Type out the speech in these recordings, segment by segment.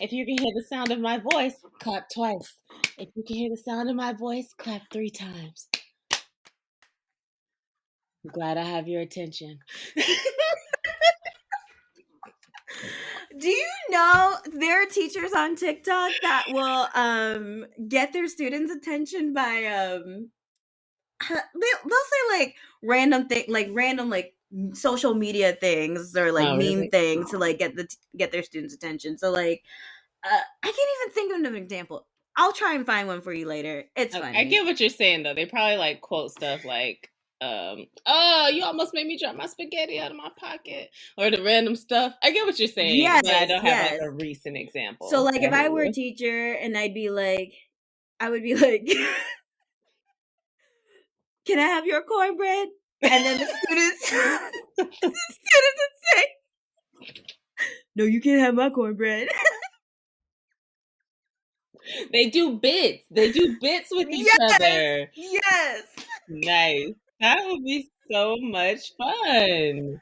If you can hear the sound of my voice, clap twice. If you can hear the sound of my voice, clap 3 times. I'm glad I have your attention. Do you know there are teachers on TikTok that will get their students' attention by they'll say like random social media things or like Oh, meme really? things to like get their students' attention. So like I can't even think of an example. I'll try and find one for you later. It's I funny. get what you're saying though. They probably like quote stuff like, "Oh, you almost made me drop my spaghetti out of my pocket," or the random stuff. I get what you're saying, but I Yes, don't have like yes. a recent So example. like I if I hear were a you. teacher and I would be like, "Can I have your cornbread?" And then the students, the students would say, "No, you can't have my cornbread." They do bits. They do bits with each Yes, other. yes. Nice. That would be so much fun.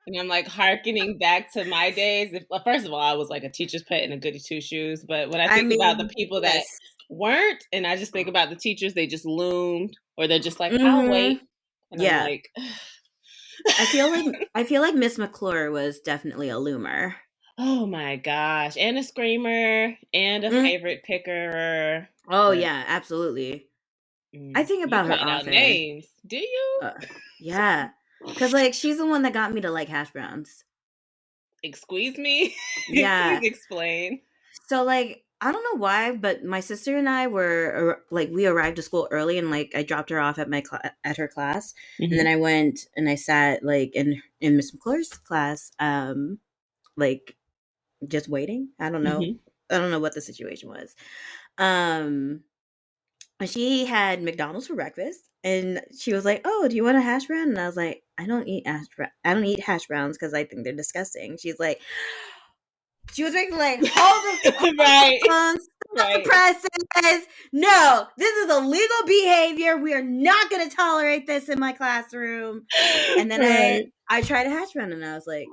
And I'm like hearkening back to my days. Well, first of all, I was like a teacher's pet and a goody two shoes. But when I I think about the mean, people that yes. weren't, and I just think about the teachers, they just loomed, or they're just like, I'll Mm-hmm. wait. And I'm Yeah. like, I feel like Miss McClure was definitely a loomer. oh my gosh. And a screamer and a Mm. favorite picker. Oh But yeah, absolutely. I think you about her calling out often. names. Do you? Uh, yeah, because like she's the one that got me to like hash browns. Excuse me? Please Yeah. explain. So like I don't know why, but my sister and I were like we arrived to school early, and like I dropped her off at her class, and then Hmm. I went and I sat like in Miss McClure's class, like just waiting. I don't know. Hmm. I don't know what the situation was. Um, she had McDonald's for breakfast, and she was like, "Oh, do you want a hash brown?" And I was like, I don't eat hash browns because I think they're disgusting." She was making like, hold the Right. phone, stop the Right. presses. No, this is illegal behavior. We are not going to tolerate this in my classroom. And then Right. I tried a hash brown, and I was like,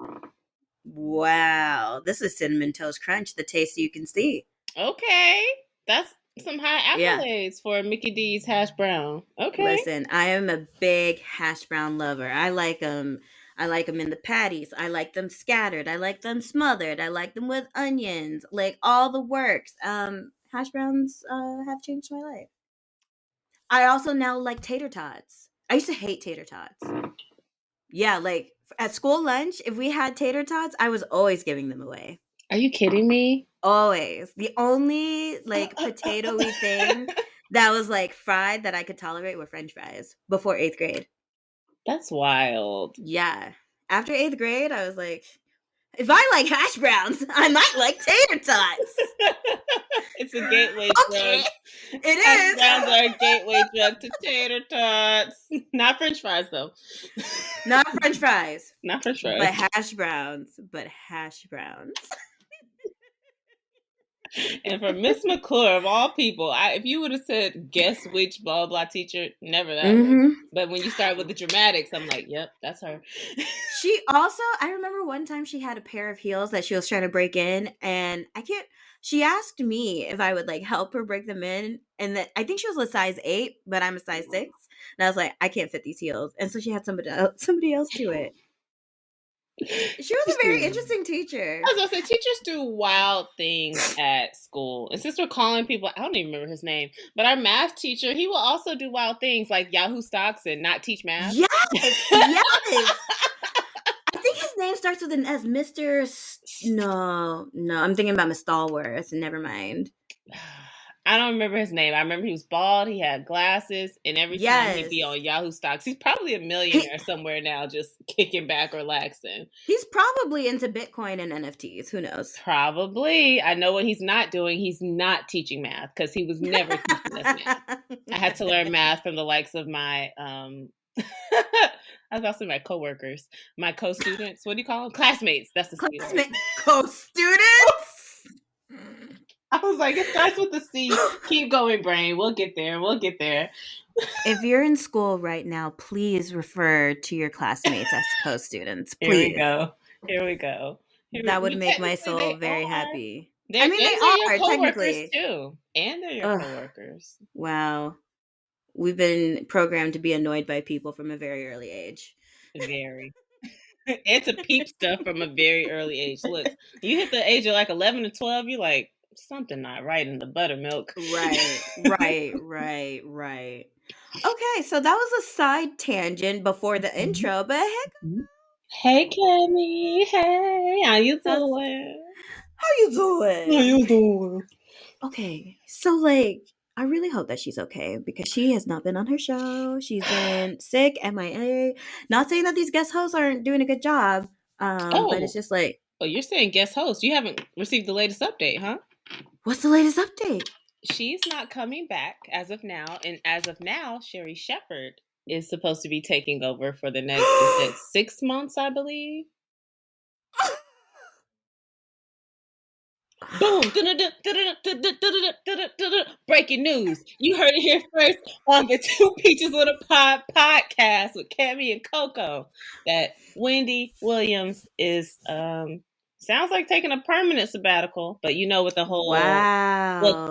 wow, this is cinnamon toast crunch, the taste you can see. Okay. That's some high Yeah. accolades for Mickey D's hash brown. Okay. Listen, I am a big hash brown lover. I like them. I like them in the patties. I like them scattered. I like them smothered. I like them with onions. Like all the works. Hash browns have changed my life. I also now like tater tots. I used to hate tater tots. Yeah, like at school lunch, if we had tater tots, I was always giving them away. Are you kidding me? Always. The only like potatoy thing that was like fried that I could tolerate were French fries before 8th grade. That's wild. Yeah. After 8th grade, I was like, if I like hash browns, I might like tater tots. It's a gateway Okay, drug. it Hash is. browns are a gateway drug to tater tots. Not French fries though. Not French fries, Not French fries. but hash browns. But hash browns. And for Miss McClure of all people, if you would have said guess which blah blah teacher, never that one. Mm-hmm. But when you start with the dramatics, I'm like, yep, that's her. She also, I remember one time she had a pair of heels that she was trying to break in, and she asked me if I would like help her break them in, and that I think she was a size 8, but I'm a size 6, and I was like, I can't fit these heels, and so she had somebody else do it. She was a very interesting teacher. I was gonna say teachers do wild things at school. And since we're calling people, I don't even remember his name, but our math teacher, he will also do wild things like Yahoo stocks and not teach math. Yes, yes. I think his name starts with an S. Mr. No, I'm thinking about Miss Stallworth. Never mind. I don't remember his name. I remember he was bald, he had glasses, and every time he'd Yes. be on Yahoo stocks. He's probably a millionaire somewhere now, just kicking back, relaxing. He's probably into Bitcoin and NFTs. Who knows? Probably. I know what he's not doing. He's not teaching math because he was never teaching us math. I had to learn math from the likes of my I was about to say my coworkers, my co-students. What do you call them? Classmates. That's the C word. Co-students. I was like, it starts with the C. Keep going, brain. We'll get there. We'll get there. If you're in school right now, please refer to your classmates as co-students. Please. Here we go. Here we go. That would make my Technically, soul they very are. happy. I They're mean, they and they're your are coworkers technically. too, and they're your Ugh, coworkers. wow. We've been programmed to be annoyed by people from a very early age. Very. And to peep stuff from a very early age. Look, you hit the age of like 11 to 12, you're like, something not right in the buttermilk. Right, right, right, right. Okay, so that was a side tangent before the Mhm, intro, but heck, mhm. Hey, Cammy. Hey, how you that's doing? how you How doing? you doing? Okay, so like, I really hope that she's okay because she has not been on her show. She's been sick, MIA. Not saying that these guest hosts aren't doing a good job, but it's Oh, just like, oh, you're saying guest host. You haven't received the latest update, huh? what's the latest update? She's not coming back as of now, and as of now, Sherry Shepherd is supposed to be taking over for the next, is it 6 months, I believe? Boom! Breaking news. You heard it here first on the Two Peaches with a Pod podcast with Cammy and Coco that Wendy Williams is sounds like taking a permanent sabbatical, but you know with the whole well,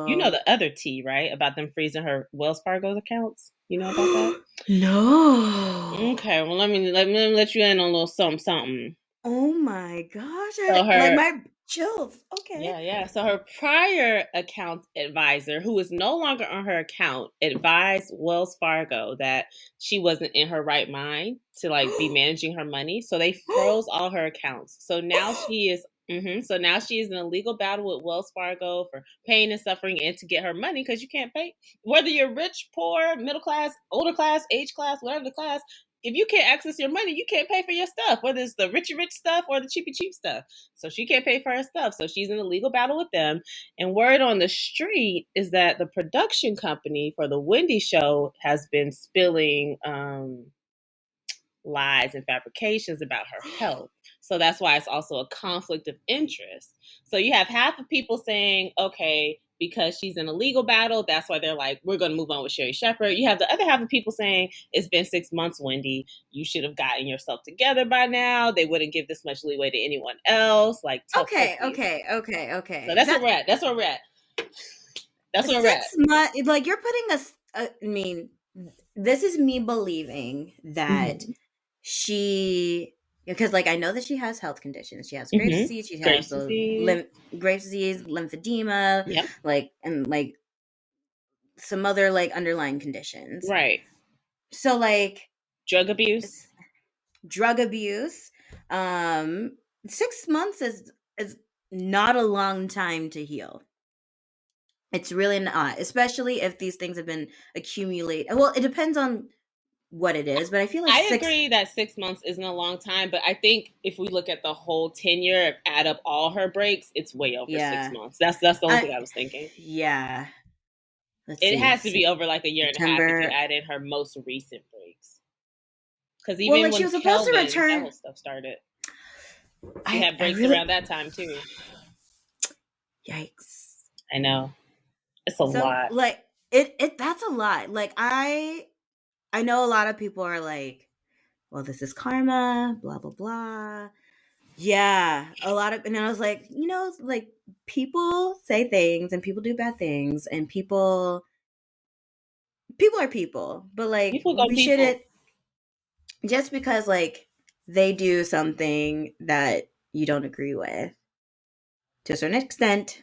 you know Wow. the other tea, right? About them freezing her Wells Fargo accounts. You know about that? No. Okay, well let me let you in on a little something something. Oh my gosh. So Like her my chills. Okay. yeah. So her prior account advisor, who is no longer on her account, advised Wells Fargo that she wasn't in her right mind to like be managing her money. So they froze all her accounts. So now she is so now she is in a legal battle with Wells Fargo for pain and suffering and to get her money because you can't pay whether you're rich, poor, middle class, older class, age class, whatever the class. If you can't access your money, you can't pay for your stuff, whether it's the richy rich stuff or the cheapy cheap stuff. So she can't pay for her stuff. So she's in a legal battle with them. And word on the street is that the production company for the Wendy show has been spilling lies and fabrications about her health. So that's why it's also a conflict of interest. So you have half of people saying, okay, because she's in a legal battle, that's why they're like, we're going to move on with Sherry Shepherd. You have the other half of people saying, it's been 6 months, Wendy. You should have gotten yourself together by now. They wouldn't give this much leeway to anyone else. Like, tough Okay, cookies. okay, okay, So okay. that's where That we're at. That's where we're at. That's where we're at. 6 months, like you're putting us. I mean, this is me believing that Mm-hmm. she, because like I know that she has health conditions. She has Graves' Mm-hmm. disease. She has Grace the disease. Graves' disease, lymphedema, Yep. like and like some other like underlying conditions. Right. So like Drug abuse. it's drug abuse. Um, 6 months is not a long time to heal. It's really not, especially if these things have been accumulated. Well, it depends on what it is, but I feel like I six. agree that 6 months isn't a long time, but I think if we look at the whole tenure, add up all her breaks, it's way over six Yeah, months. That's the only I thing I was thinking. yeah. Let's It see, has to be over like a year and a half if you September. add in her most recent breaks. Because Well, even like she when was supposed to Kelvin, that return. whole stuff started, she I had I breaks really around that time too. yikes. I know. It's a So lot. like it that's a lot. Like I know a lot of people are like, well, this is karma, blah blah blah. Yeah, a lot of, and I was like, like people say things and people do bad things and people are people, but like People go we people. shouldn't just because like they do something that you don't agree with to a certain extent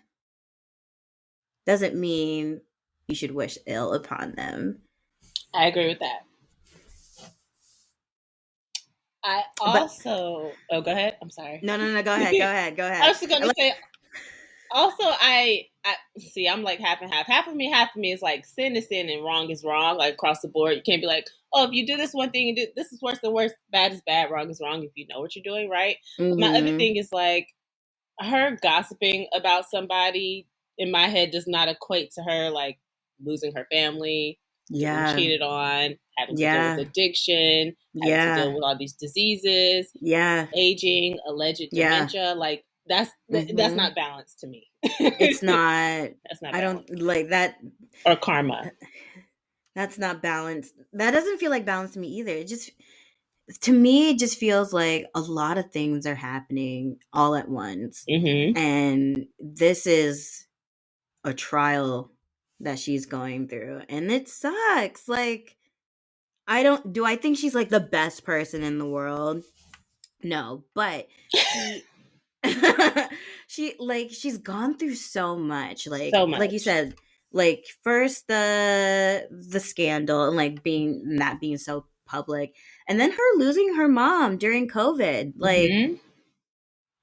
doesn't mean you should wish ill upon them. I agree with that. I But also, oh, go ahead. I'm sorry. no, go ahead, go ahead, go I ahead. was just going to say, also, I see. I'm like half and half. Half of me is like sin is sin and wrong is wrong. Like across the board, you can't be like, oh, if you do this one thing and this is worse than worse. Bad is bad. Wrong is wrong. If you know what you're doing, right. But my other Mm-hmm. thing is like her gossiping about somebody in my head does not equate to her like losing her family, getting Yeah, cheated on, having to deal with yeah, addiction, having to deal yeah, with all these diseases, yeah, aging, alleged yeah. dementia. Like that's Mm-hmm. not balanced to me. It's not. That's not I don't balanced. like that. Or karma. That's not balanced. That doesn't feel like balance to me either. It just to me, it just feels like a lot of things are happening all at once. Mm-hmm. And this is a trial that she's going through. And it sucks. Like, do I think she's like the best person in the world? No, but she she's gone through so much. So Like you much. said, like first the scandal and like being so public, and then her losing her mom during COVID. Like, Mm-hmm.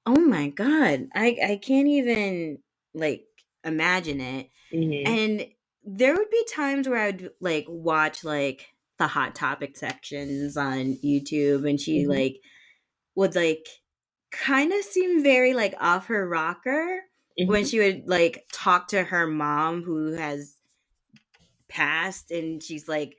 oh my god. I can't even like imagine it. Mm-hmm. And there would be times where I'd like watch like the hot topic sections on YouTube, and she Mm-hmm. like would like kind of seem very like off her rocker when Mm-hmm. she would like talk to her mom who has passed, and she's like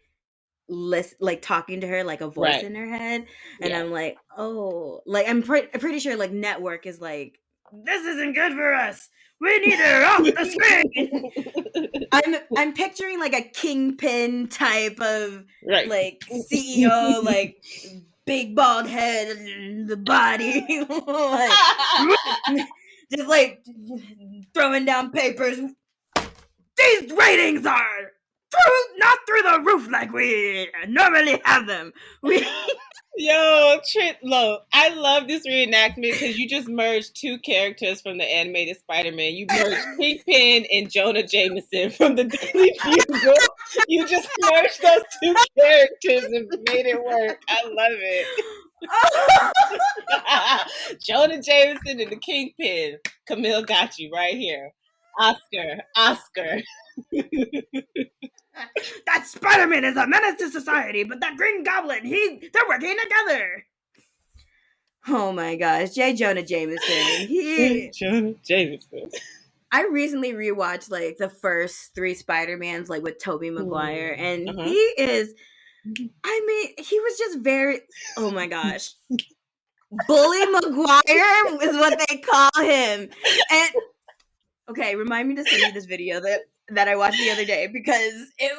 like talking to her like a voice Right. in her head. And Yeah. I'm like, oh, like pretty sure like network is like, this isn't good for us, we need her off the screen. I'm picturing like a kingpin type of Right. like CEO, like big bald head and the body, like just like throwing down papers. These ratings are not through the roof like we normally have them. We Yo, Trent, I love this reenactment because you just merged two characters from the animated Spider-Man. You merged Kingpin and Jonah Jameson from the Daily Bugle. You just merged those two characters and made it work. I love it. Jonah Jameson and the Kingpin. Camille got you right here. Oscar. that Spider-Man is a menace to society, but that Green Goblin, they're working together. Oh my gosh, J. Jonah Jameson. Jonah Jameson. I recently rewatched like the first three Spider-Mans, like with Tobey Maguire, and Uh-huh. he is, I mean, he was just very, oh my gosh. Bully McGuire is what they call him. And okay, remind me to send you this video that I watched the other day, because it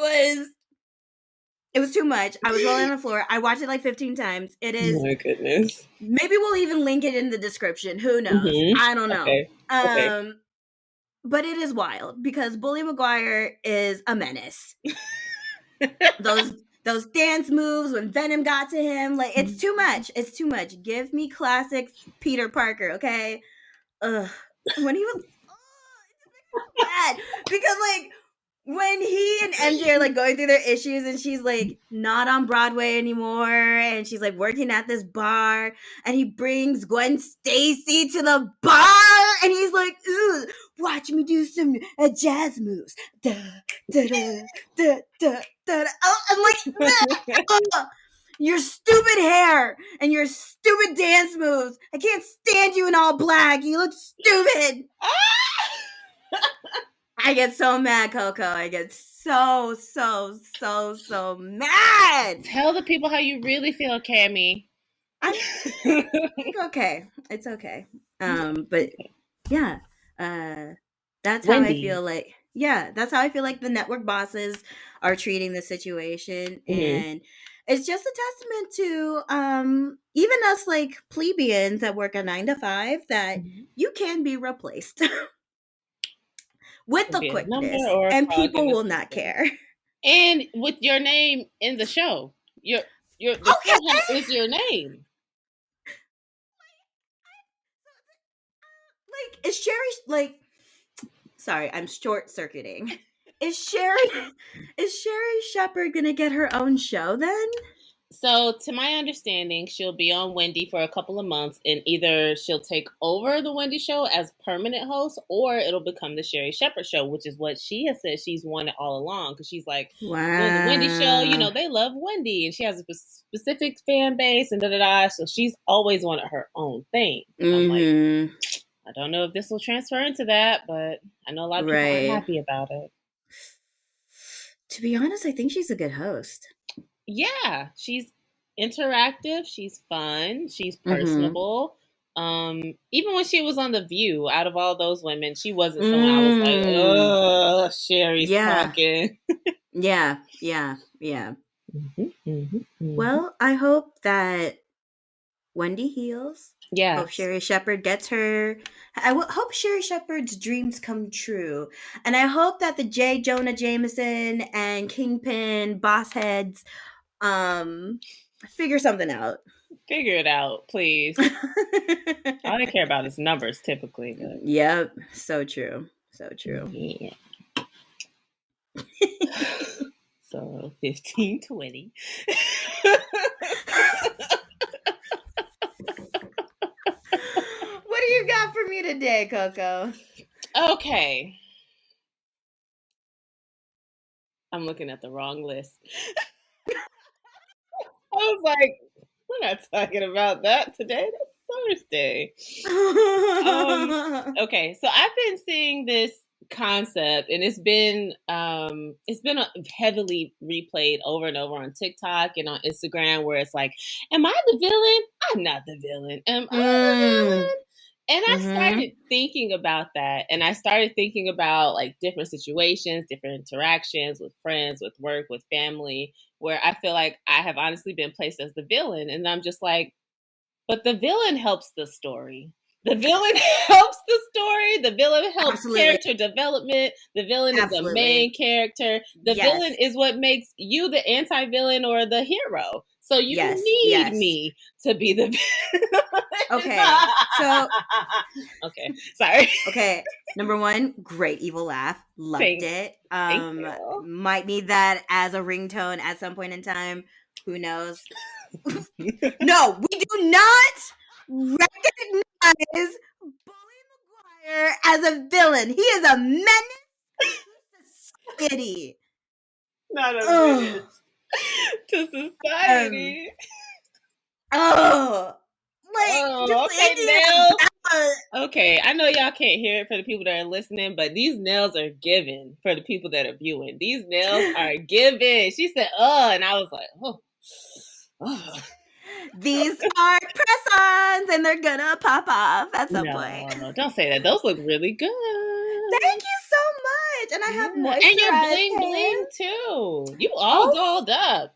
was too much. I was rolling on the floor. I watched it like 15 times. It is, My goodness. maybe we'll even link it in the description. Who knows? Mm-hmm. I don't know. Okay. But it is wild because Bully McGuire is a menace. those dance moves when Venom got to him, like, it's too much. It's too much. Give me classic Peter Parker, okay? Ugh. When he was, bad, because like when he and MJ are like going through their issues, and she's like not on Broadway anymore, and she's like working at this bar, and he brings Gwen Stacy to the bar, and he's like, ooh, watch me do some jazz moves. Da, da, da, da, da, da. Oh, I'm like, your stupid hair and your stupid dance moves. I can't stand you in all black. You look stupid. I get so mad, Coco. I get so mad. Tell the people how you really feel, Cammy. It's okay. It's okay. But yeah, that's how I Wendy. feel like. Yeah, that's how I feel like the network bosses are treating the situation, Mm-hmm. and it's just a testament to even us like plebeians that work a 9 to 5, that you can be replaced with Could the be a number quickness, or a and cog in people the will not system. care. And with your name in the show. The show is your name. Like, is Sherry like? Sorry, I'm short circuiting. Is Sherry Shepherd gonna get her own show then? So, to my understanding, she'll be on Wendy for a couple of months, and either she'll take over the Wendy show as permanent host, or it'll become the Sherry Shepherd show, which is what she has said she's wanted all along. Because she's like, well, the Wendy show, Wow. they love Wendy, and she has a specific fan base, and da da da. So she's always wanted her own thing. And I'm like, I don't know if this will transfer into that, but I know a lot of people aren't Right. happy about it. To be honest, I think she's a good host. Yeah, she's interactive, she's fun, she's personable. Even when she was on The View, out of all those women, she wasn't someone I was like, oh, Sherry's Yeah. talking. Yeah. Well, I hope that Wendy heals. Yeah. Hope Sherry Shepherd gets her. Hope Sherry Shepherd's dreams come true. And I hope that the J. Jonah Jameson and Kingpin boss heads figure something out. Figure it out, please. All they care about is numbers typically. But... Yep. So true. So true. Yeah. So 1520. What do you got for me today, Coco? Okay. I'm looking at the wrong list. I was like, we're not talking about that today. That's Thursday. Okay, so I've been seeing this concept, and it's been heavily replayed over and over on TikTok and on Instagram, where it's like, "Am I the villain? I'm not the villain. Am I the villain?" And I started thinking about that, and I started thinking about like different situations, different interactions with friends, with work, with family, where I feel like I have honestly been placed as the villain, and I'm just like, but the villain helps the story. The villain helps the story. The villain helps character development. The villain is the main character. The villain is what makes you the anti-villain or the hero. So you need me to be the villain. Okay. So okay. Sorry. Okay. Number one, great evil laugh. Loved it. Thank you. Might need that as a ringtone at some point in time. Who knows? No, we do not recognize Bully McGuire as a villain. He is a menace to society. Not a menace to society. Okay, I know y'all can't hear it for the people that are listening, but these nails are given for the people that are viewing. These nails are given. She said, and I was like, oh. These are press-ons, and they're gonna pop off at some point. No, don't say that. Those look really good. Thank you so much. And I have moisturized and you're bling bling too. You all dolled up.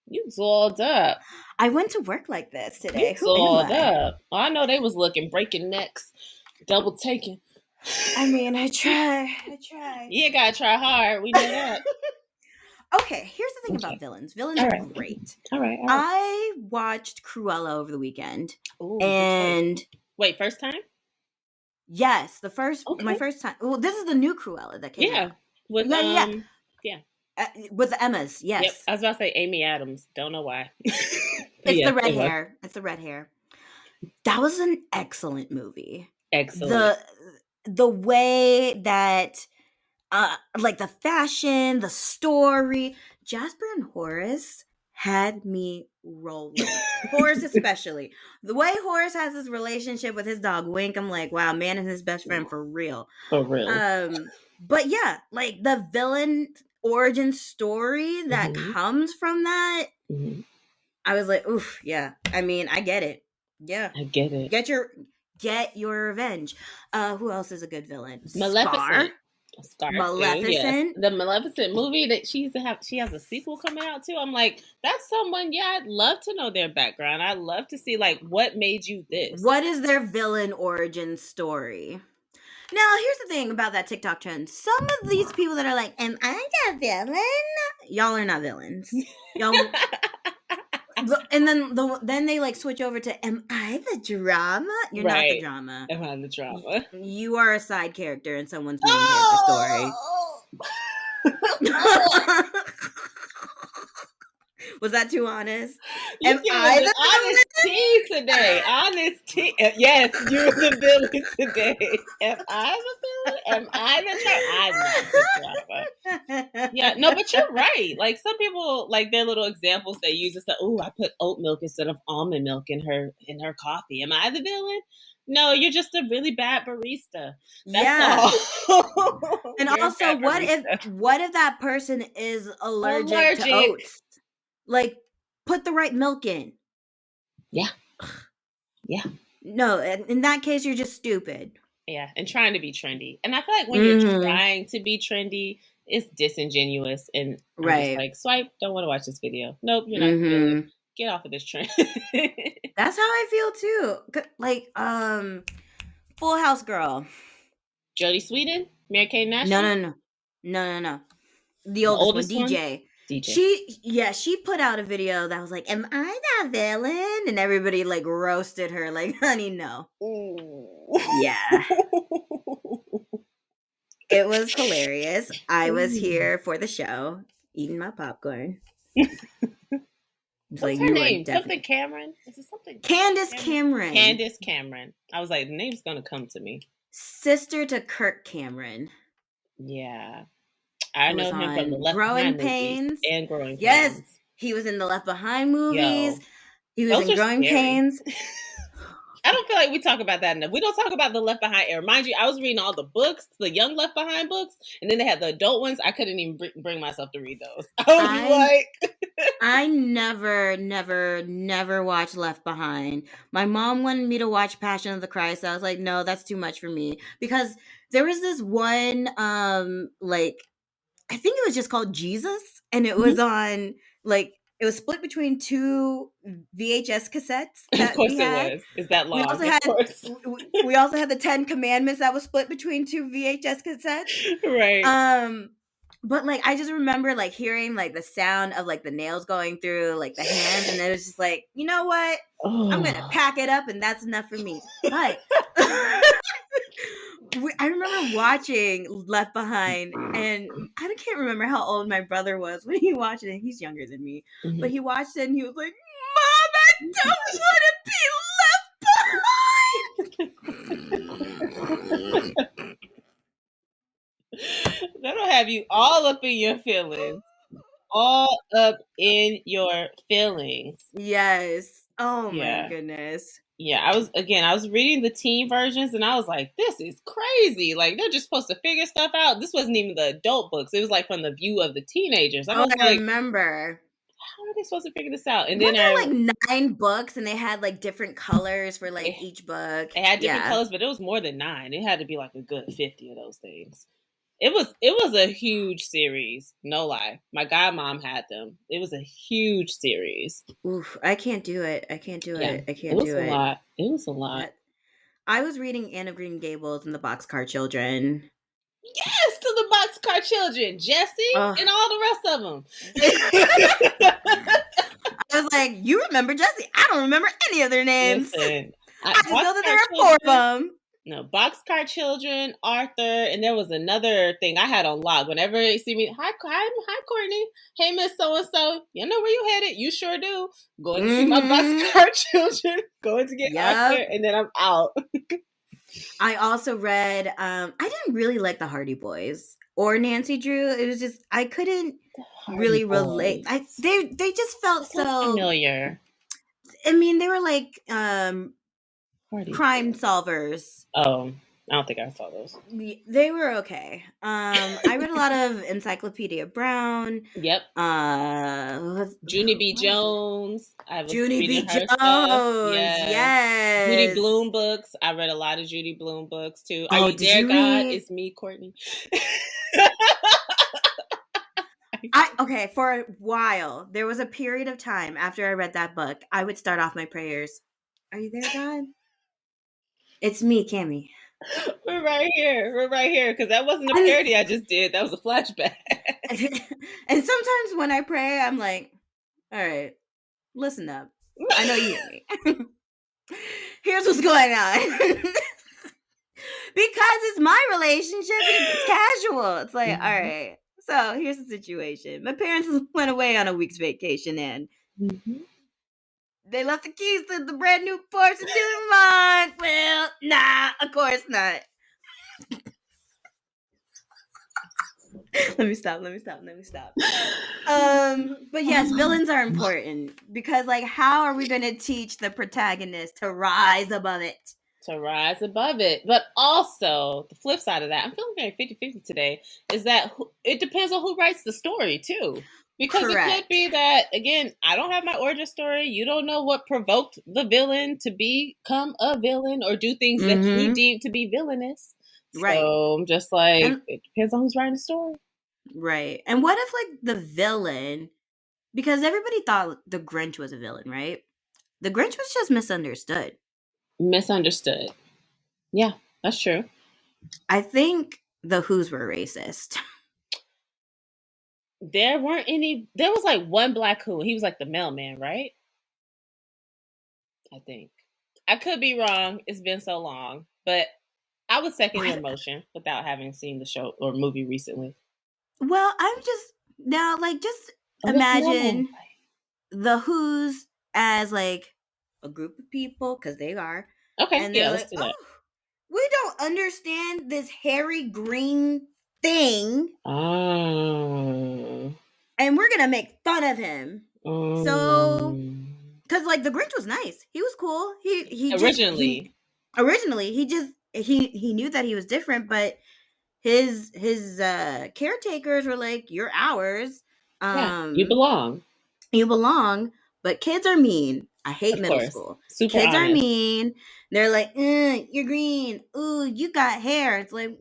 You dolled up. I went to work like this today. You dolled up. Oh, I know they was looking, breaking necks, double taking. I mean, I try. You gotta try hard. We know that. Okay, here's the thing about villains. Villains are great. All right. I watched Cruella over the weekend. Ooh, and wait, first time? Yes, my first time. Well, this is the new Cruella that came out. With with the Emmas, yes. Yep. I was about to say Amy Adams. Don't know why. It's the red hair. It's the red hair. That was an excellent movie. Excellent. The way that like the fashion, the story, Jasper and Horace had me rolling. Horace especially. The way Horace has his relationship with his dog Wink, I'm like, wow, man and his best friend for real. For real. But yeah, like the villain origin story that comes from that, I was like, oof, yeah. I mean, I get it. Yeah. I get it. Get your revenge. Who else is a good villain? Maleficent. Maleficent. Yes. The Maleficent movie that she has a sequel coming out too. I'm like, that's someone, I'd love to know their background. I'd love to see like what made you this. What is their villain origin story? Now, here's the thing about that TikTok trend. Some of these people that are like, am I the villain? Y'all are not villains. Y'all and then they like switch over to, am I the drama? You're not the drama. Am I the drama? You are a side character in someone's main character story. Was that too honest? Am I the honest tea today? Honest tea. Yes, you're the villain today. Am I the villain? Am I the drama? Yeah, no, but you're right. Like some people, like their little examples they use is that, I put oat milk instead of almond milk in her coffee. Am I the villain? No, you're just a really bad barista. That's all. And also, what if that person is allergic to oats? Like, put the right milk in. Yeah. No, in that case, you're just stupid. Yeah, and trying to be trendy. And I feel like when you're trying to be trendy, it's disingenuous, and I'm just Right. like, swipe, don't want to watch this video. Nope, you're not feeling. Mm-hmm. Get off of this train. That's how I feel too. Like, Full House girl. Jodie Sweetin, Mary Kay No, Nashville, no, no, no, no, no. The the oldest one, oldest one, DJ. DJ. She put out a video that was like, "Am I that villain?" And everybody like roasted her, like, "Honey, no." Ooh. Yeah, it was hilarious. I was here for the show, eating my popcorn. It's What's like, her you are name? Something definitely Cameron? Is it something Candace Cameron? Cameron, Candace Cameron. I was like, the name's gonna come to me. sister to Kirk Cameron, Yeah. I who was know him from the on Left Growing Behind movies Pains. and Growing Yes, Pains. he was in the Left Behind movies. Yo, He was those in are Growing scary. Pains. I don't feel like we talk about that enough. We don't talk about the Left Behind era. Mind you, I was reading all the books, the young Left Behind books, and then they had the adult ones. I couldn't even bring myself to read those. I was like, I never watched Left Behind. My mom wanted me to watch Passion of the Christ. I was like, no, that's too much for me. Because there was this one, like, I think it was just called Jesus, and it was on, like, it was split between two VHS cassettes of that course we it had. was. It's that We long, also of had course. we also had the 10 Commandments that was split between two VHS cassettes. Right. But like I just remember like hearing like the sound of like the nails going through like the hands, and it was just like, you know what? I'm gonna Oh. pack it up, and that's enough for me. But I remember watching Left Behind, and I can't remember how old my brother was when he watched it. He's younger than me, but he watched it and he was like, "Mom, I don't want to be left behind." That'll have you all up in your feelings. All up in your feelings. Yes. Oh my Yeah. goodness. Yeah, I was reading the teen versions and I was like, this is crazy. Like they're just supposed to figure stuff out. This wasn't even the adult books. It was like from the view of the teenagers. I Oh, was I like, remember. how are they supposed to figure this out? And then Weren't there like 9 books, and they had like different colors for like they, each book? they had different Yeah. colors, but it was more than 9. It had to be like a good 50 of those things. It was a huge series, no lie. My godmom had them. It was a huge series. Oof, I can't do it. I can't do Yeah, it. I it can't was do a it. lot. It was a lot. I was reading Anne of Green Gables and the Boxcar Children. Yes, to the Boxcar Children, Jesse, Oh, and all the rest of them. I was like, you remember Jesse? I don't remember any of their names. Listen, I just know that there are 4 of them. No, Boxcar Children, Arthur, and there was another thing I had on lock. Whenever they see me, hi, Courtney. Hey, Miss So-and-so. You know where you headed? You sure do. Going to see my Boxcar Children. Going to get Arthur, and then I'm out. I also read, I didn't really like the Hardy Boys or Nancy Drew. It was just, I couldn't really relate. They just felt so familiar. I mean, they were like Hardy crime Boys. Jumpers. Oh, I don't think I saw those. They were okay. I read a lot of Encyclopedia Brown. Yep. Junie B. Jones. I was Junie B. reading her Jones. stuff. Yes. Judy Yes. Blume books. I read a lot of Judy Blume books too. Oh, Are you did there, you God? read? It's me, Courtney. Okay, for a while, there was a period of time after I read that book, I would start off my prayers. Are you there, God? It's me, Cammie. We're right here. We're right here. Because that wasn't a parody I just did. That was a flashback. And sometimes when I pray, I'm like, all right, listen up. I know you hear me. Here's what's going on. Because it's my relationship, it's casual. It's like, all right, so here's the situation. My parents went away on a week's vacation, and they left the keys to the brand new Porsche Dumont. Well, nah, of course not. Let me stop. But yes, villains are important because, like, how are we going to teach the protagonist to rise above it? To rise above it. But also, the flip side of that, I'm feeling very 50-50 today, is that it depends on who writes the story, too. Because Correct. It could be that, again, I don't have my origin story. You don't know what provoked the villain to become a villain or do things that you deem to be villainous. Right. So I'm just like, it depends on who's writing the story. Right. And what if like the villain, because everybody thought the Grinch was a villain, right? The Grinch was just misunderstood. Misunderstood. Yeah, that's true. I think the Who's were racist. There weren't any. There was like one black Who. He was like the mailman, right? I think. I could be wrong. It's been so long, but I would second your motion without having seen the show or movie recently. Well, I'm just now like just Oh, what's the mailman? imagine the Who's as like a group of people because they are, Okay, and they're yeah, let's like, do that. oh, we don't understand this hairy green thing, Oh. and we're gonna make fun of him. So, because like the Grinch was nice, he was cool. He originally he knew that he was different, but his caretakers were like, "You're ours. Yeah, you Um, belong. you belong." But kids are mean. I hate Of middle course. school. Super Kids are honest. mean. They're like, "You're green. Ooh, you got hair." It's like,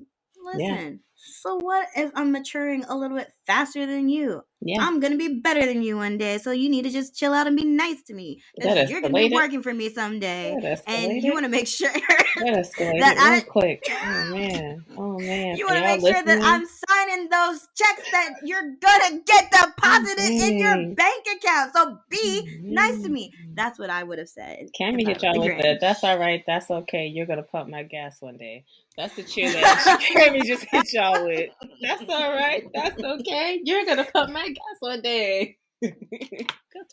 Yeah. listen. So what if I'm maturing a little bit faster than you? Yeah. I'm gonna be better than you one day, so you need to just chill out and be nice to me because That you're gonna be escalated. working for me someday, That and you escalated. want to make sure That escalated that real quick. Oh man. Oh man. you For want to y'all make sure that listening. I'm signing those checks that you're gonna get deposited in your Mm-hmm. bank account. So be nice to Mm-hmm. me. That's what I would have said if Cammy I hit were the y'all with that. That's Grinch. all right. That's okay. You're gonna pump my gas one day. That's the cheer that Cammy just hit y'all with. That's all right. That's okay. You're gonna pump my gas one day. Good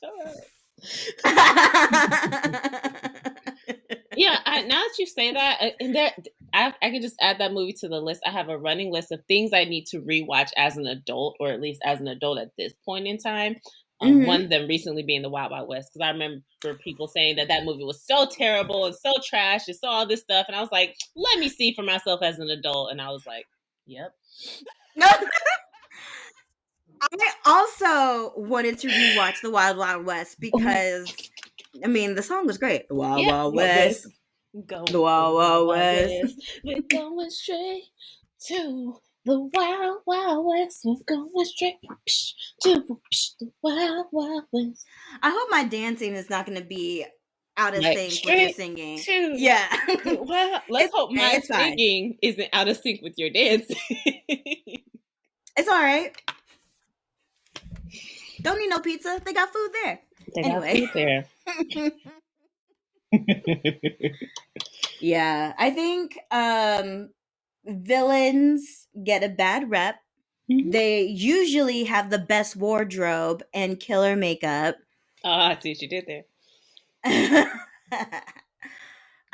job. Yeah, now that you say that, and there, I can just add that movie to the list. I have a running list of things I need to rewatch as an adult, or at least as an adult at this point in time. One Mm-hmm. of them recently being The Wild Wild West, because I remember people saying that that movie was so terrible and so trash and so all this stuff, and I was like, let me see for myself as an adult, and I was like, yep. I also wanted to rewatch The Wild Wild West because, I mean, the song was great. The Wild Yeah, Wild Wild West. West. Going The to Wild the Wild Wild West. West. We're going straight to the Wild Wild West. We're going straight to the Wild Wild West. I hope my dancing is not going to be out of Like sync with your straight singing. to Yeah. the Wild. Let's It's hope okay. my It's fine. singing isn't out of sync with your dancing. It's all right. Don't need no pizza. They got food there. They got Anyway. food there. Yeah, I think villains get a bad rep. Mm-hmm. They usually have the best wardrobe and killer makeup. Oh, I see what you did there.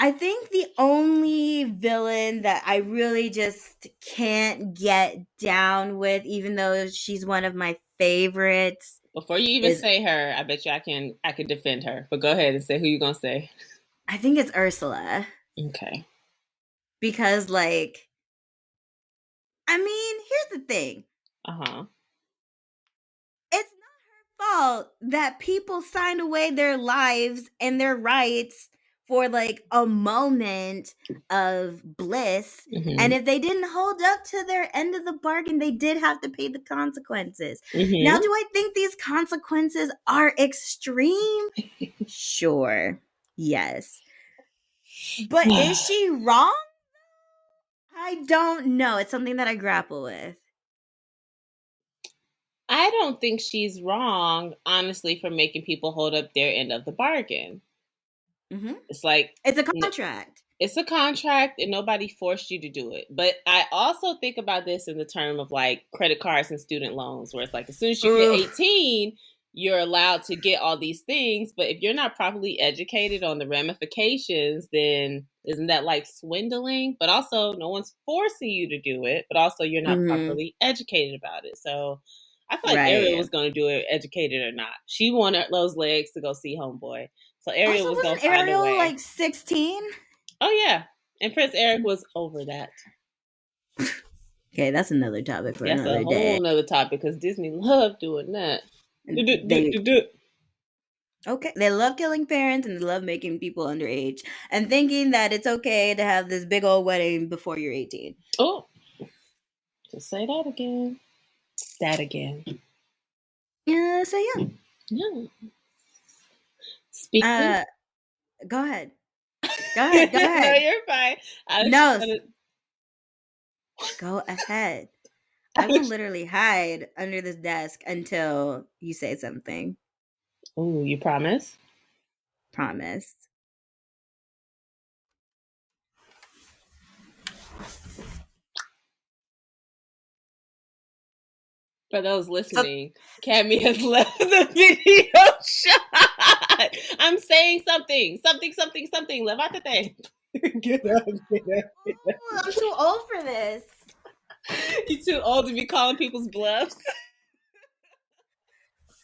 I think the only villain that I really just can't get down with, even though she's one of my favorites, Before you even is say her, I bet you I can defend her. But go ahead and say who you gonna say. I think it's Ursula. Okay. Because like I mean, here's the thing. Uh-huh. It's not her fault that people signed away their lives and their rights for like a moment of bliss. Mm-hmm. And if they didn't hold up to their end of the bargain, they did have to pay the consequences. Mm-hmm. Now, do I think these consequences are extreme? Sure. Yes. But is she wrong? I don't know. It's something that I grapple with. I don't think she's wrong, honestly, for making people hold up their end of the bargain. Mm-hmm. It's like It's a contract. It's a contract and nobody forced you to do it. But I also think about this in the term of like credit cards and student loans, where it's like as soon as you hit 18, you're allowed to get all these things. But if you're not properly educated on the ramifications, then isn't that like swindling? But also, no one's forcing you to do it, but also you're not properly educated about it. So I feel like Ariel was going to do it, educated or not. She wanted those legs to go see Homeboy. So Ariel Also, was going wasn't to find a Ariel way. like 16? Oh, yeah. And Prince Eric was over that. Okay, that's another topic for That's another a day. whole nother topic because Disney loved doing that. Okay, they love killing parents and they love making people underage and thinking that it's okay to have this big old wedding before you're 18. Oh, just say that again. that again. Yeah, so yeah. Yeah. Speaking. Go ahead. Go ahead. Go No, ahead. you're fine. No, go ahead. I will was, literally hide under this desk until you say something. oh, you promise? Promise. For those So, listening, Cammy has left the video shot. I'm saying something. Something. Levántate. Get up, get up, get up. I'm too old for this. You too old to be calling people's bluffs.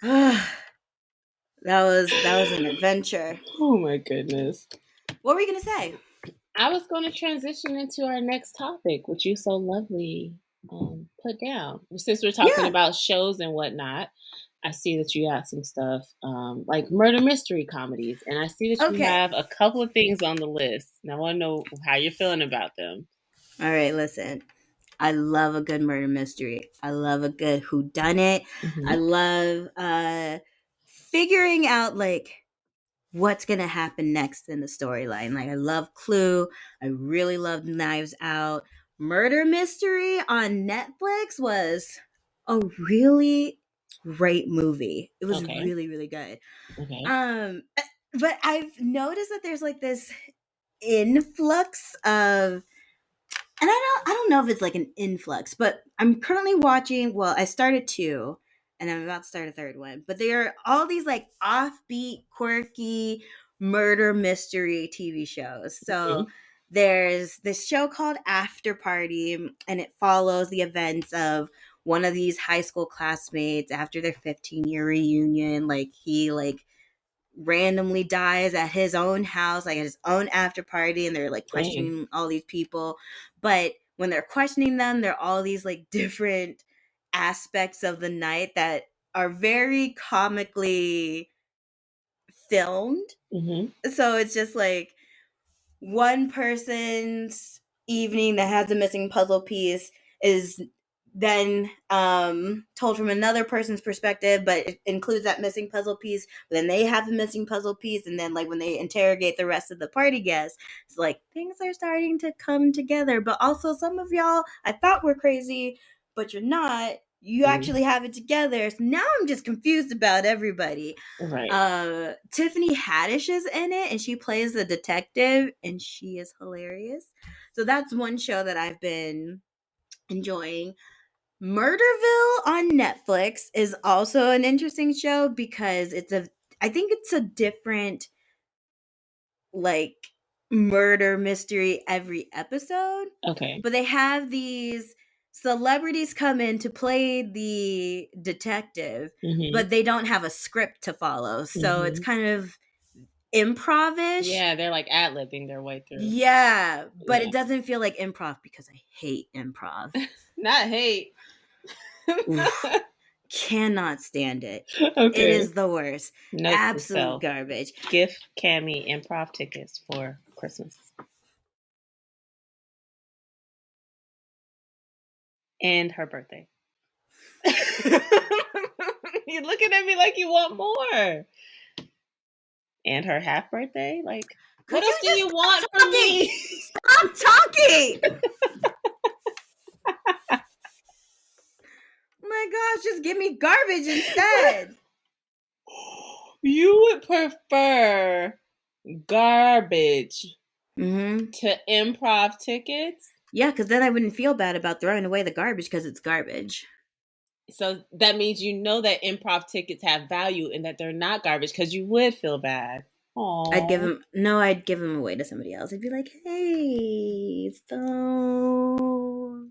that was an adventure. Oh my goodness. What were you gonna say? I was going to transition into our next topic, which you so lovely put down. Since we're talking Yeah. about shows and whatnot, I see that you got some stuff like murder mystery comedies, and I see that you Okay. have a couple of things on the list. And I want to know how you're feeling about them. All right, listen. I love a good murder mystery. I love a good whodunit. Mm-hmm. I love figuring out like what's gonna happen next in the storyline. Like I love Clue. I really love Knives Out. Murder Mystery on Netflix was a really great movie. It was Okay. really, really good. Okay. But I've noticed that there's like this influx of, and I don't know if it's like an influx, but I'm currently watching, well, I started two and I'm about to start a third one. But there are all these like offbeat, quirky murder mystery TV shows. So there's this show called After Party, and it follows the events of one of these high school classmates after their 15-year reunion. Like he like randomly dies at his own house, like at his own after party, and they're like questioning all these people. But when they're questioning them, there are all these like different aspects of the night that are very comically filmed. Mm-hmm. So it's just like one person's evening that has a missing puzzle piece is then told from another person's perspective, but it includes that missing puzzle piece. But then they have the missing puzzle piece, and then like when they interrogate the rest of the party guests, it's like things are starting to come together. But also, some of y'all I thought were crazy, but you're not. You actually have it together. So now I'm just confused about everybody. Right. Tiffany Haddish is in it, and she plays the detective, and she is hilarious. So that's one show that I've been enjoying. Murderville on Netflix is also an interesting show because I think it's a different like murder mystery every episode. Okay. But they have these celebrities come in to play the detective, but they don't have a script to follow. So it's kind of improv-ish. Yeah, they're like ad-libbing their way through. Yeah, but it doesn't feel like improv because I hate improv. Not hate. Cannot stand it. Okay. It is the worst. Note Absolute garbage. Gift Cammy improv tickets for Christmas. And her birthday. You're looking at me like you want more. And her half birthday? Like, what else do you want from me? Stop talking! Oh my gosh, just give me garbage instead. You would prefer garbage to improv tickets? Yeah, because then I wouldn't feel bad about throwing away the garbage because it's garbage. So that means you know that improv tickets have value and that they're not garbage because you would feel bad. Aww. I'd give them away to somebody else. I'd be like, hey, so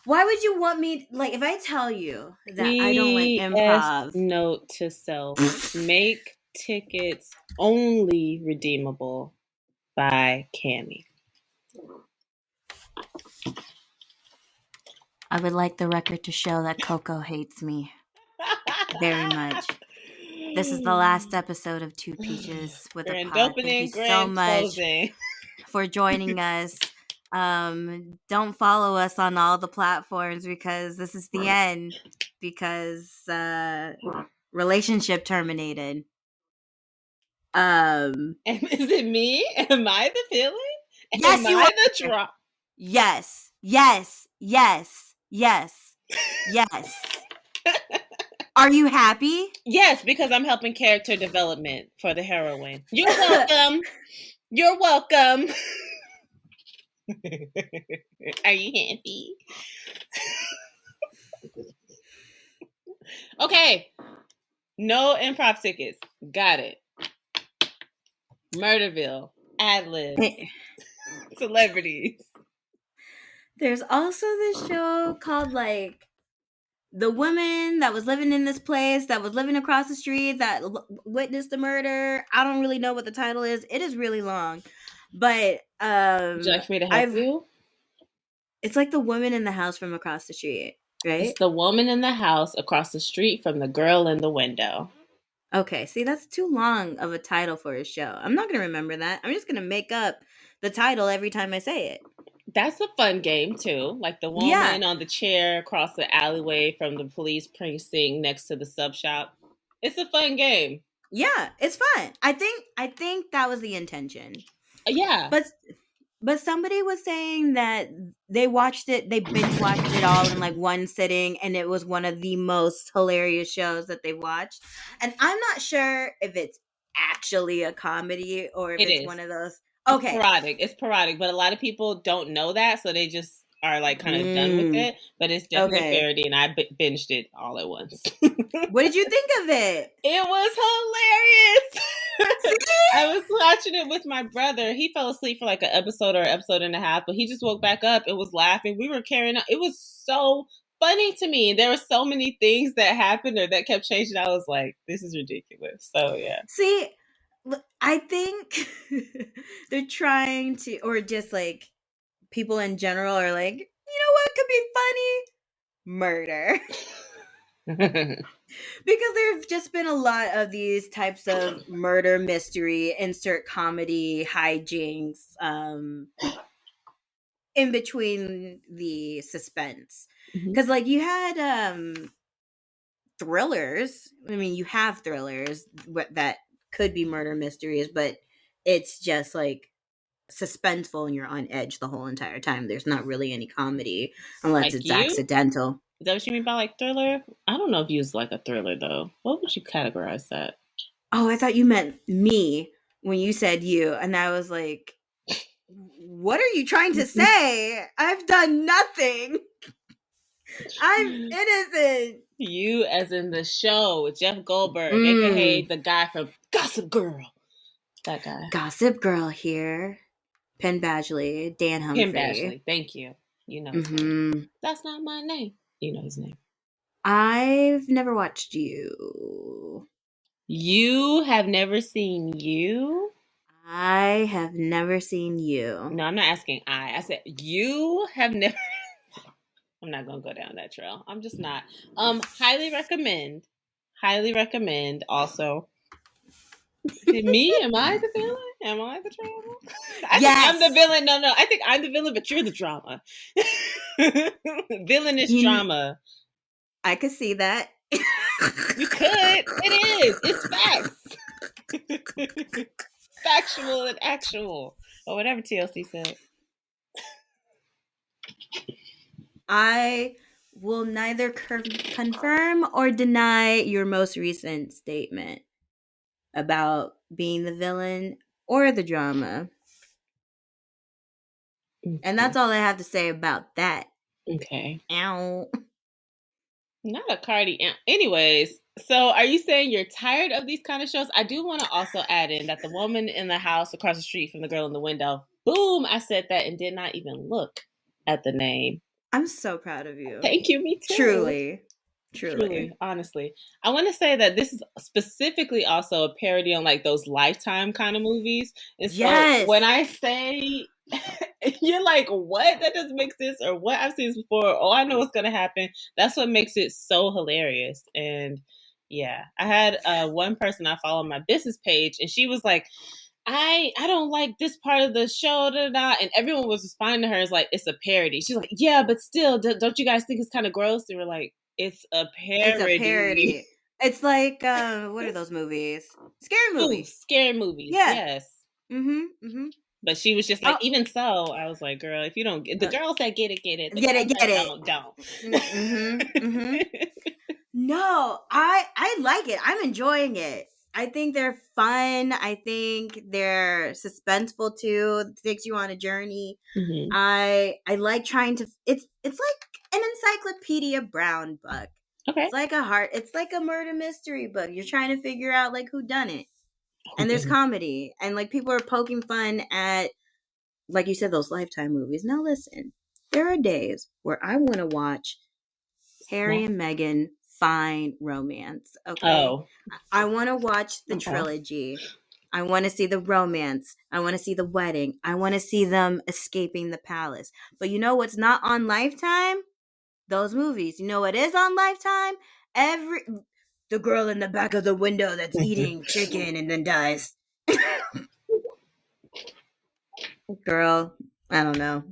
why would you want me, like, if I tell you that I don't like improv. Note to self, make tickets only redeemable by Cammy. I would like the record to show that Coco hates me very much. This is the last episode of Two Peaches with a Pod. Thank you so much for joining us. Don't follow us on all the platforms because this is the end. Because relationship terminated. Is it me? Am I the villain? Yes, Am you I are. the drama? Yes, yes, yes, yes, yes. Are you happy? Yes, because I'm helping character development for the heroine. You're welcome. You're welcome. Are you happy? Okay. No improv tickets. Got it. Murderville. Ad libs. Celebrities. There's also this show called like the woman that was living in this place that was living across the street that witnessed the murder. I don't really know what the title is. It is really long, but Would you like for me to help you? It's like the woman in the house from across the street, right? It's the woman in the house across the street from the girl in the window. Okay, see, that's too long of a title for a show. I'm not going to remember that. I'm just going to make up the title every time I say it. That's a fun game, too. Like the woman on the chair across the alleyway from the police precinct next to the sub shop. It's a fun game. Yeah, it's fun. I think that was the intention. Yeah. But somebody was saying that they binge watched it all in like one sitting, and it was one of the most hilarious shows that they watched. And I'm not sure if it's actually a comedy or if it's one of those. Okay. It's parodic, but a lot of people don't know that, so they just are like kind of done with it. But it's definitely a parody, and I binged it all at once. What did you think of it? It was hilarious. I was watching it with my brother. He fell asleep for like an episode or an episode and a half, but he just woke back up and was laughing. We were carrying on. It was so funny to me. There were so many things that happened or that kept changing. I was like, this is ridiculous. So yeah. See, I think they're trying to, or just like people in general are like, you know what could be funny? Murder. Because there's just been a lot of these types of murder mystery, insert comedy, hijinks, in between the suspense. Because like you had thrillers. I mean, you have thrillers that could be murder mysteries, but it's just like suspenseful and you're on edge the whole entire time. There's not really any comedy unless it's accidental. Is that what you mean by like thriller? I don't know if you use like a thriller though. What would you categorize that? Oh, I thought you meant me when you said you, and I was like, what are you trying to say? I've done nothing. I'm innocent. You as in the show with Jeff Goldberg, aka the guy from Gossip Girl. That guy. Gossip Girl here. Penn Badgley, Dan Humphrey. Penn Badgley, thank you. You know his name. That's not my name. You know his name. I've never watched You. You have never seen You? I have never seen You. No, I'm not asking I said you have never. I'm not going to go down that trail. I'm just not. Highly recommend. Highly recommend also. Is it me? Am I the villain? Am I the drama? I think I'm the villain. No. I think I'm the villain, but you're the drama. Villainous drama. I could see that. You could. It is. It's facts. Factual and actual. Or whatever TLC said. I will neither confirm or deny your most recent statement about being the villain or the drama. Okay. And that's all I have to say about that. Okay. Ow. Not a Cardi. Anyways, so are you saying you're tired of these kind of shows? I do want to also add in that the woman in the house across the street from the girl in the window, boom, I said that and did not even look at the name. I'm so proud of you. Thank you, me too. Truly, honestly. I want to say that this is specifically also a parody on like those Lifetime kind of movies. And so when I say you're like, what? That doesn't make sense, or what? I've seen this before. Oh, I know what's gonna happen. That's what makes it so hilarious. And yeah, I had one person I follow on my business page, and she was like, I don't like this part of the show, and everyone was responding to her as like, it's a parody. She's like, yeah, but still, don't you guys think it's kind of gross? And we're like, it's a parody. It's a parody. It's like, what are those movies? Scary movie. Ooh, scary movies. Yeah. Yes. Mm-hmm. But she was just like, even so, I was like, girl, if you don't get the girls that get it, The get guys it. Don't. No, I like it. I'm enjoying it. I think they're fun. I think they're suspenseful too. It takes you on a journey. Mm-hmm. I like trying to. It's like an Encyclopedia Brown book. Okay. It's like a murder mystery book. You're trying to figure out like who done it. And there's comedy, and like people are poking fun at, like you said, those Lifetime movies. Now listen, there are days where I want to watch Harry and Meghan find romance. Okay. Oh. I want to watch the trilogy. I want to see the romance. I want to see the wedding. I want to see them escaping the palace. But you know what's not on Lifetime? Those movies. You know what is on Lifetime? The girl in the back of the window that's eating chicken and then dies. Girl, I don't know.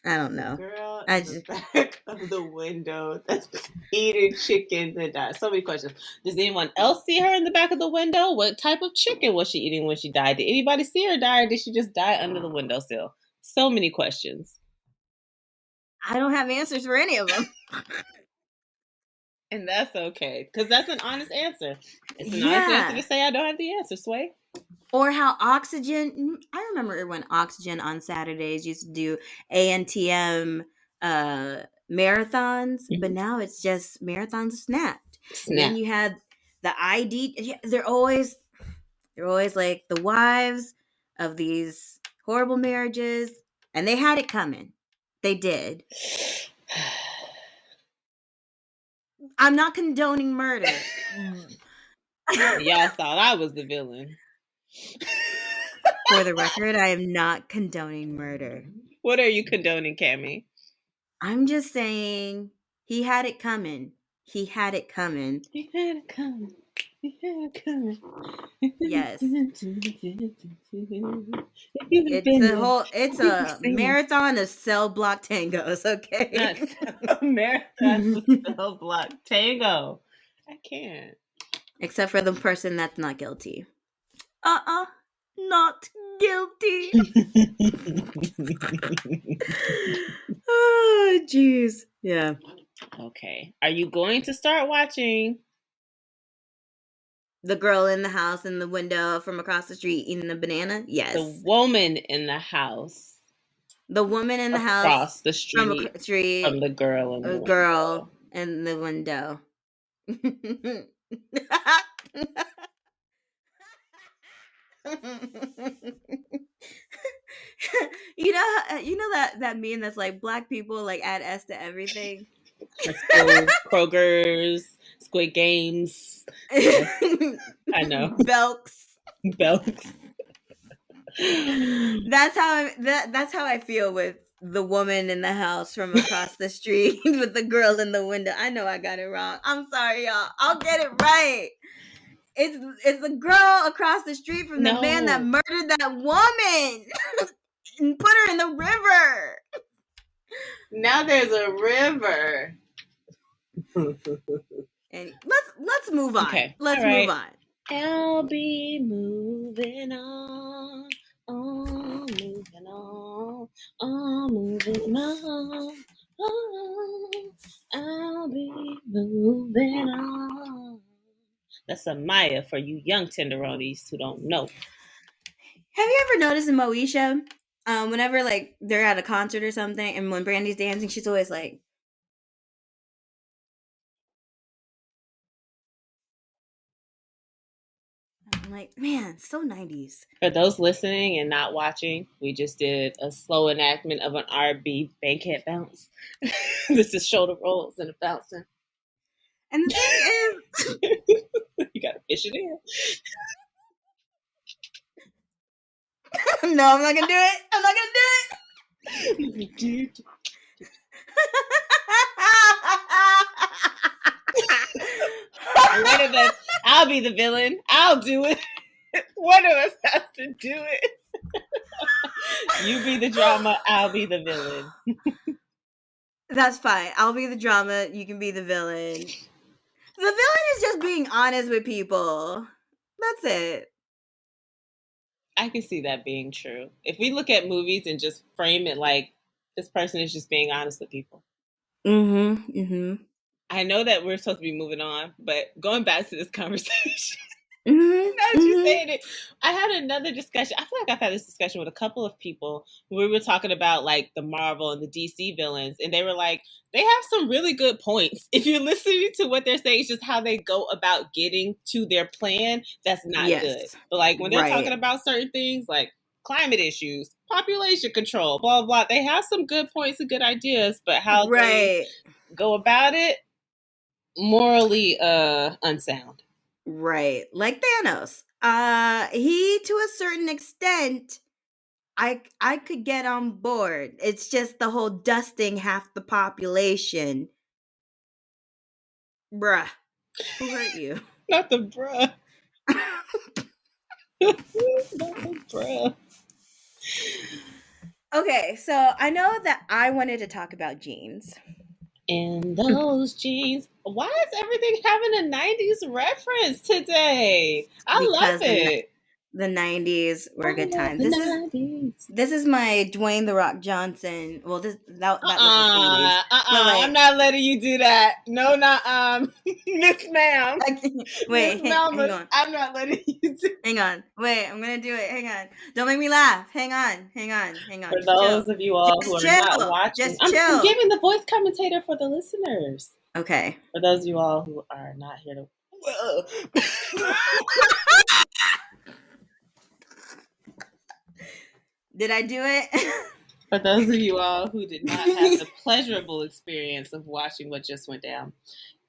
Girl in the back of the window that's eating chicken and died. So many questions. Does anyone else see her in the back of the window? What type of chicken was she eating when she died? Did anybody see her die, or did she just die under the windowsill? So many questions. I don't have answers for any of them. And that's okay, because that's an honest answer. It's an honest answer to say I don't have the answer, Sway. Or how Oxygen, I remember when Oxygen on Saturdays used to do ANTM marathons, but now it's just marathons snapped. And then you had the ID, they're always like the wives of these horrible marriages, and they had it coming. They did. I'm not condoning murder. Y'all thought I was the villain. For the record, I am not condoning murder. What are you condoning, Cammie? I'm just saying he had it coming. He had it coming. Yes. It's a marathon of cell block tangos, okay? A marathon of cell block tango. I can't. Except for the person that's not guilty. Not guilty. Oh, jeez. Yeah. Okay. Are you going to start watching The girl in the house in the window from across the street eating a banana? Yes. The woman in the house. The woman in the house across the street from the girl in the girl in the window. you know that meme that's like black people like add S to everything. Kroger's, Squid Games. I know. Belks. That's how I feel with the woman in the house from across the street with the girl in the window. I know I got it wrong. I'm sorry, y'all. I'll get it right. It's the girl across the street from the man that murdered that woman and put her in the river. Now there's a river. And let's move on. Okay. Let's move on. I'll be moving on. Moving on. Moving on. I'll be moving on. That's a Maya for you young tenderonis who don't know. Have you ever noticed in Moesha, whenever like they're at a concert or something, and when Brandy's dancing, she's always like, I'm like, man, so 90s. For those listening and not watching, we just did a slow enactment of an R&B bankhead bounce. This is shoulder rolls and a bouncing. And the thing is, you gotta fish it in. No, I'm not gonna do it. One of us, I'll be the villain. I'll do it. One of us has to do it. You be the drama, I'll be the villain. That's fine. I'll be the drama. You can be the villain. The villain is just being honest with people. That's it. I can see that being true. If we look at movies and just frame it like this person is just being honest with people. Mm-hmm. Mm-hmm. I know that we're supposed to be moving on, but going back to this conversation. Mm-hmm. Now that you saying it, I had another discussion. I feel like I've had this discussion with a couple of people. We were talking about like the Marvel and the DC villains, and they were like, they have some really good points. If you're listening to what they're saying, it's just how they go about getting to their plan that's not Yes. good. But like when they're talking about certain things like climate issues, population control, blah, blah, they have some good points and good ideas, but how they go about it, morally unsound. Right. Like Thanos. He to a certain extent I could get on board. It's just the whole dusting half the population. Bruh. Who hurt you? Not the bruh. Not the bruh. Okay, so I know that I wanted to talk about jeans. In those jeans. Why is everything having a 90s reference today? I love it. The 90s were a good time. This is my Dwayne The Rock Johnson. Well, that was the 80s. I'm not letting you do that. No, not Miss Ma'am. Wait, hang on. I'm not letting you do it. Hang on. Wait, I'm gonna do it. Hang on. Don't make me laugh. Hang on. For those of you all who are not watching, I'm giving the voice commentator for the listeners. Okay. For those of you all who are not here to. Did I do it? For those of you all who did not have the pleasurable experience of watching what just went down,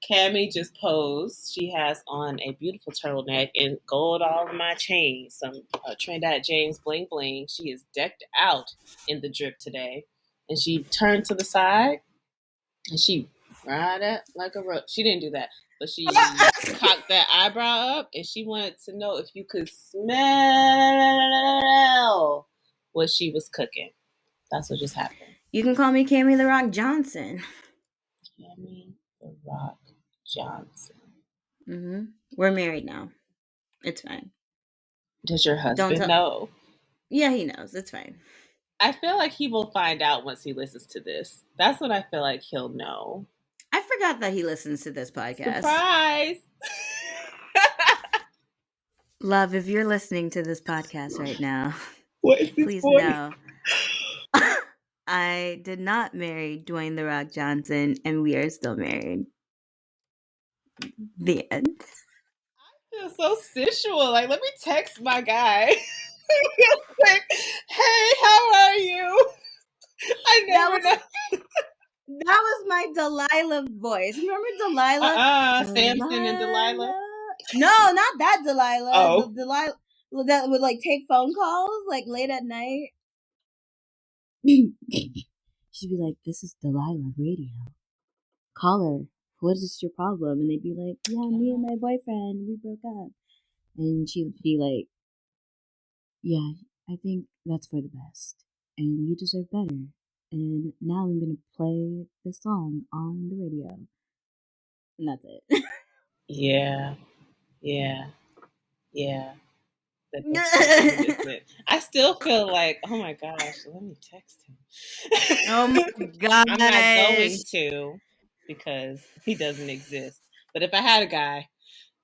Cammie just posed. She has on a beautiful turtleneck and gold all over my chain. Some Trinidad James bling bling. She is decked out in the drip today. And she turned to the side and she brought it like a rope. She didn't do that. But she cocked that eyebrow up and she wanted to know if you could smell what she was cooking. That's what just happened. You can call me Cammie The Rock Johnson. Cammie The Rock Johnson. Mm-hmm. We're married now. It's fine. Does your husband know? Yeah, he knows. It's fine. I feel like he will find out once he listens to this. That's what I feel like he'll know. I forgot that he listens to this podcast. Surprise! Love, if you're listening to this podcast right now, please know I did not marry Dwayne The Rock Johnson, and we are still married. The end. I feel so sensual. Like, let me text my guy real quick. Hey, how are you? I never know. That was my Delilah voice. You remember Delilah? Samson and Delilah? No, not that Delilah. Oh. The Delilah that would like take phone calls like late at night. She'd be like, "This is Delilah radio. Call her. What is your problem?" And they'd be like, "Yeah, me and my boyfriend, we broke up." And she'd be like, "Yeah, I think that's for the best. And you deserve better. And now I'm going to play the song on the radio." And that's it. Yeah. I still feel like, oh my gosh, let me text him. Oh my gosh. I'm not going to because he doesn't exist. But if I had a guy,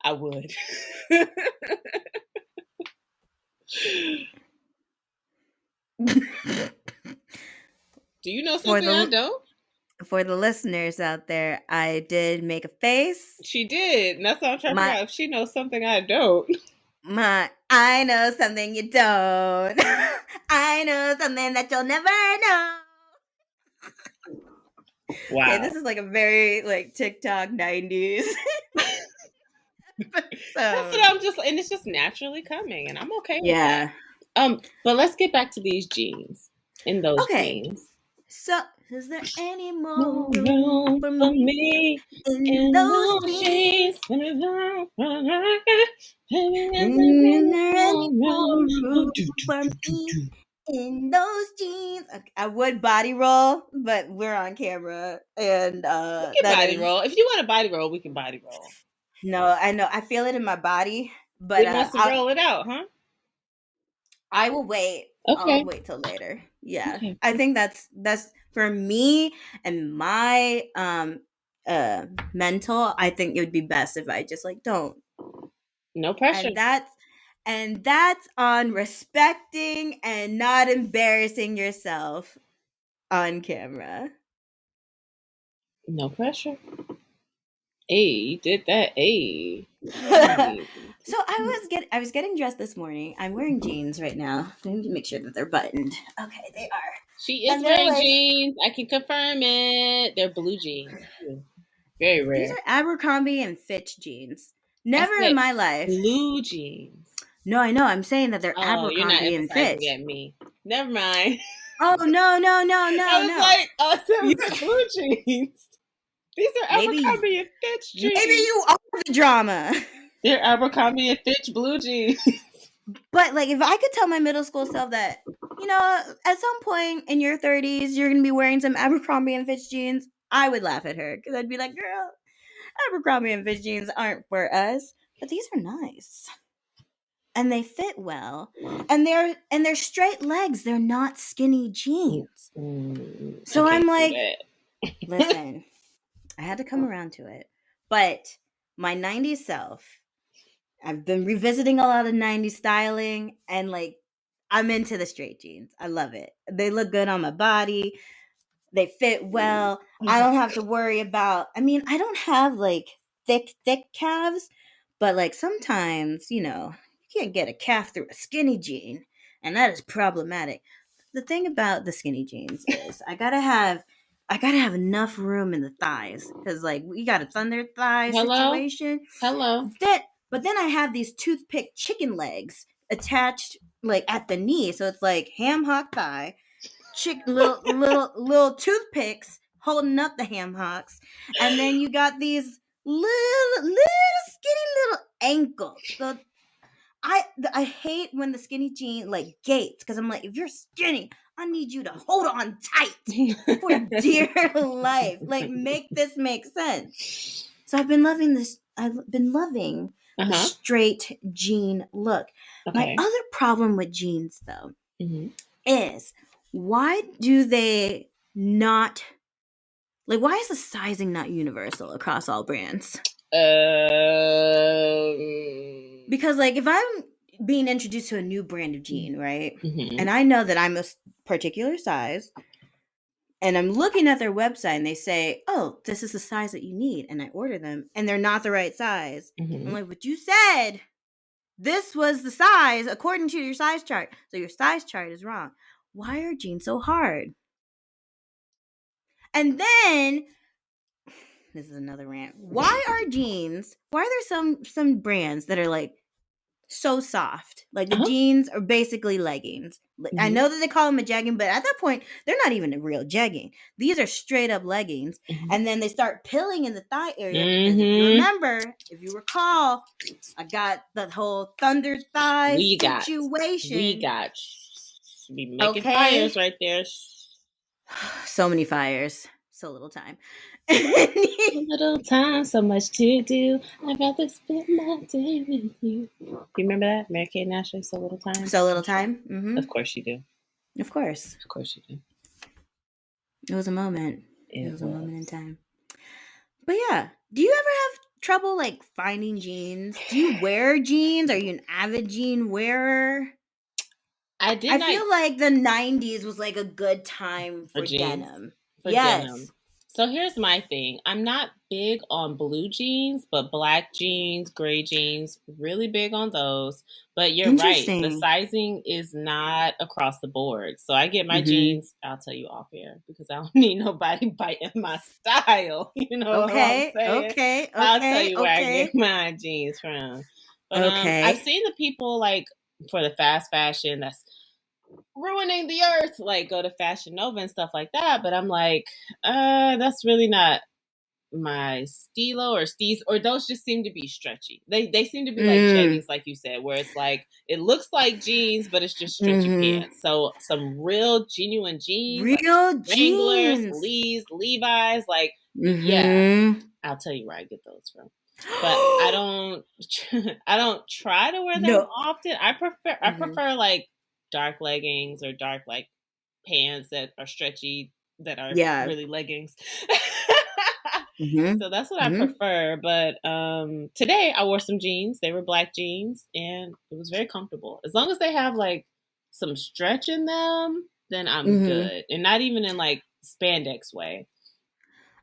I would. Do you know something I don't? For the listeners out there, I did make a face. She did. And that's what I'm trying to figure out. If she knows something I don't. I know something you don't. I know something that you'll never know. Wow. Okay, this is like a very like TikTok 90s. That's what I'm just, and it's just naturally coming, and I'm okay with that. But let's get back to these jeans. In those jeans. So Is there any No more room for for me me in in those those jeans? jeans. Baby, there's Is any there any more room. more room for me in those jeans? Okay, I would body roll, but we're on camera, and We can that body is roll. If you want to body roll, we can body roll. no. I know I feel it in my body, but Then wants to roll it out, huh? I will wait. I'll Okay. wait till later. Yeah. Okay. I think that's for me and my mental, I think it would be best if I just like don't. No pressure. And that's on respecting and not embarrassing yourself on camera. No pressure. Hey, you did that. Hey. Hey. So I was getting dressed this morning. I'm wearing jeans right now. I need to make sure that they're buttoned. Okay, they are. She is And they're wearing like, jeans. I can confirm it. They're blue jeans. Too. Very these rare. are Abercrombie and Fitch jeans. I Never in said my life. blue jeans. No, I know. I'm saying that they're Oh, you're not Abercrombie and emphasizing Fitch. at me. Never mind. Oh no, no, no, no, I was no. like, oh, it said blue jeans. These are Maybe Abercrombie and Fitch maybe jeans. you are the drama. They're Abercrombie and Fitch blue jeans. But like if I could tell my middle school self that, at some point in your 30s you're going to be wearing some Abercrombie and Fitch jeans, I would laugh at her cuz I'd be like, "Girl, Abercrombie and Fitch jeans aren't for us, but these are nice." And they fit well. And they're straight legs. They're not skinny jeans. I So I'm can't do like, that. listen, I had to come around to it. But my 90s self, I've been revisiting a lot of 90s styling and like I'm into the straight jeans. I love it. They look good on my body. They fit well. I don't have to worry about, I don't have like thick calves, but like sometimes, you can't get a calf through a skinny jean, and that is problematic. The thing about the skinny jeans is I gotta have enough room in the thighs because like we got a thunder thigh Hello? situation. Hello? But then I have these toothpick chicken legs attached like at the knee, so it's like ham hock thigh, little toothpicks holding up the ham hocks, and then you got these little skinny little ankles. So I hate when the skinny jean like gates because I'm like, if you're skinny, I need you to hold on tight for dear life. Like, make this make sense. So I've been loving this. I've been loving the straight jean look. My Okay. other problem with jeans, though, Mm-hmm. is why do they not like? Why is the sizing not universal across all brands? Because like if I'm being introduced to a new brand of jean, right, and I know that I'm a particular size, and I'm looking at their website and they say, "Oh, this is the size that you need," and I order them and they're not the right size. I'm like, "But you said this was the size according to your size chart, so your size chart is wrong. Why are jeans so hard?" And then this is another rant. Why are there some brands that are like so soft? Like the jeans are basically leggings. I know that they call them a jegging, but at that point, they're not even a real jegging. These are straight up leggings. And then they start pilling in the thigh area because if you recall, I got the whole thunder thigh situation. We got be making fires right there. So many fires. So little time. So little time, so much to do. I'd rather spend my day with you. You remember that? Mary Kate and Ashley, So Little Time? So Little Time? Mm-hmm. Of course you do. Of course. Of course you do. It was a moment. It was a moment in time. But yeah, do you ever have trouble like finding jeans? Do you wear jeans? Are you an avid jean wearer? I feel like the 90s was like a good time for denim. Denim. So here's my thing. I'm not big on blue jeans, but black jeans, gray jeans, really big on those. But you're right. The sizing is not across the board. So I get my jeans, I'll tell you off air because I don't need nobody biting my style. You know what I'm saying? Okay. I'll tell you where I get my jeans from. But I've seen the people like for the fast fashion that's ruining the earth, like go to Fashion Nova and stuff like that. But I'm like, that's really not my stilo or steez, or those just seem to be stretchy. They seem to be like jeggings, like you said, where it's like it looks like jeans, but it's just stretchy pants. So some real genuine jeans, like Real Wranglers, jeans. Lee's, Levi's, like yeah, I'll tell you where I get those from. But I don't try to wear them often. I prefer like dark leggings or dark like pants that are stretchy that are really leggings. So that's what I prefer. But today I wore some jeans. They were black jeans, and it was very comfortable. As long as they have like some stretch in them, then I'm good, and not even in like spandex way.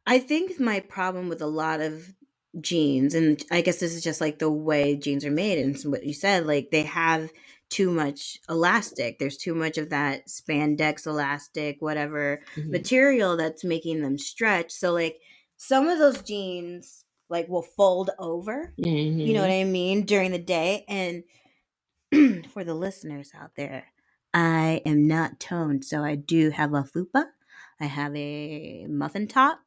I think my problem with a lot of jeans, and I guess this is just like the way jeans are made, and what you said, like they have too much elastic. There's too much of that spandex elastic, whatever material that's making them stretch. So like some of those jeans like will fold over, you know what I mean, during the day. And for the listeners out there, I am not toned, so I do have a fupa. I have a muffin top,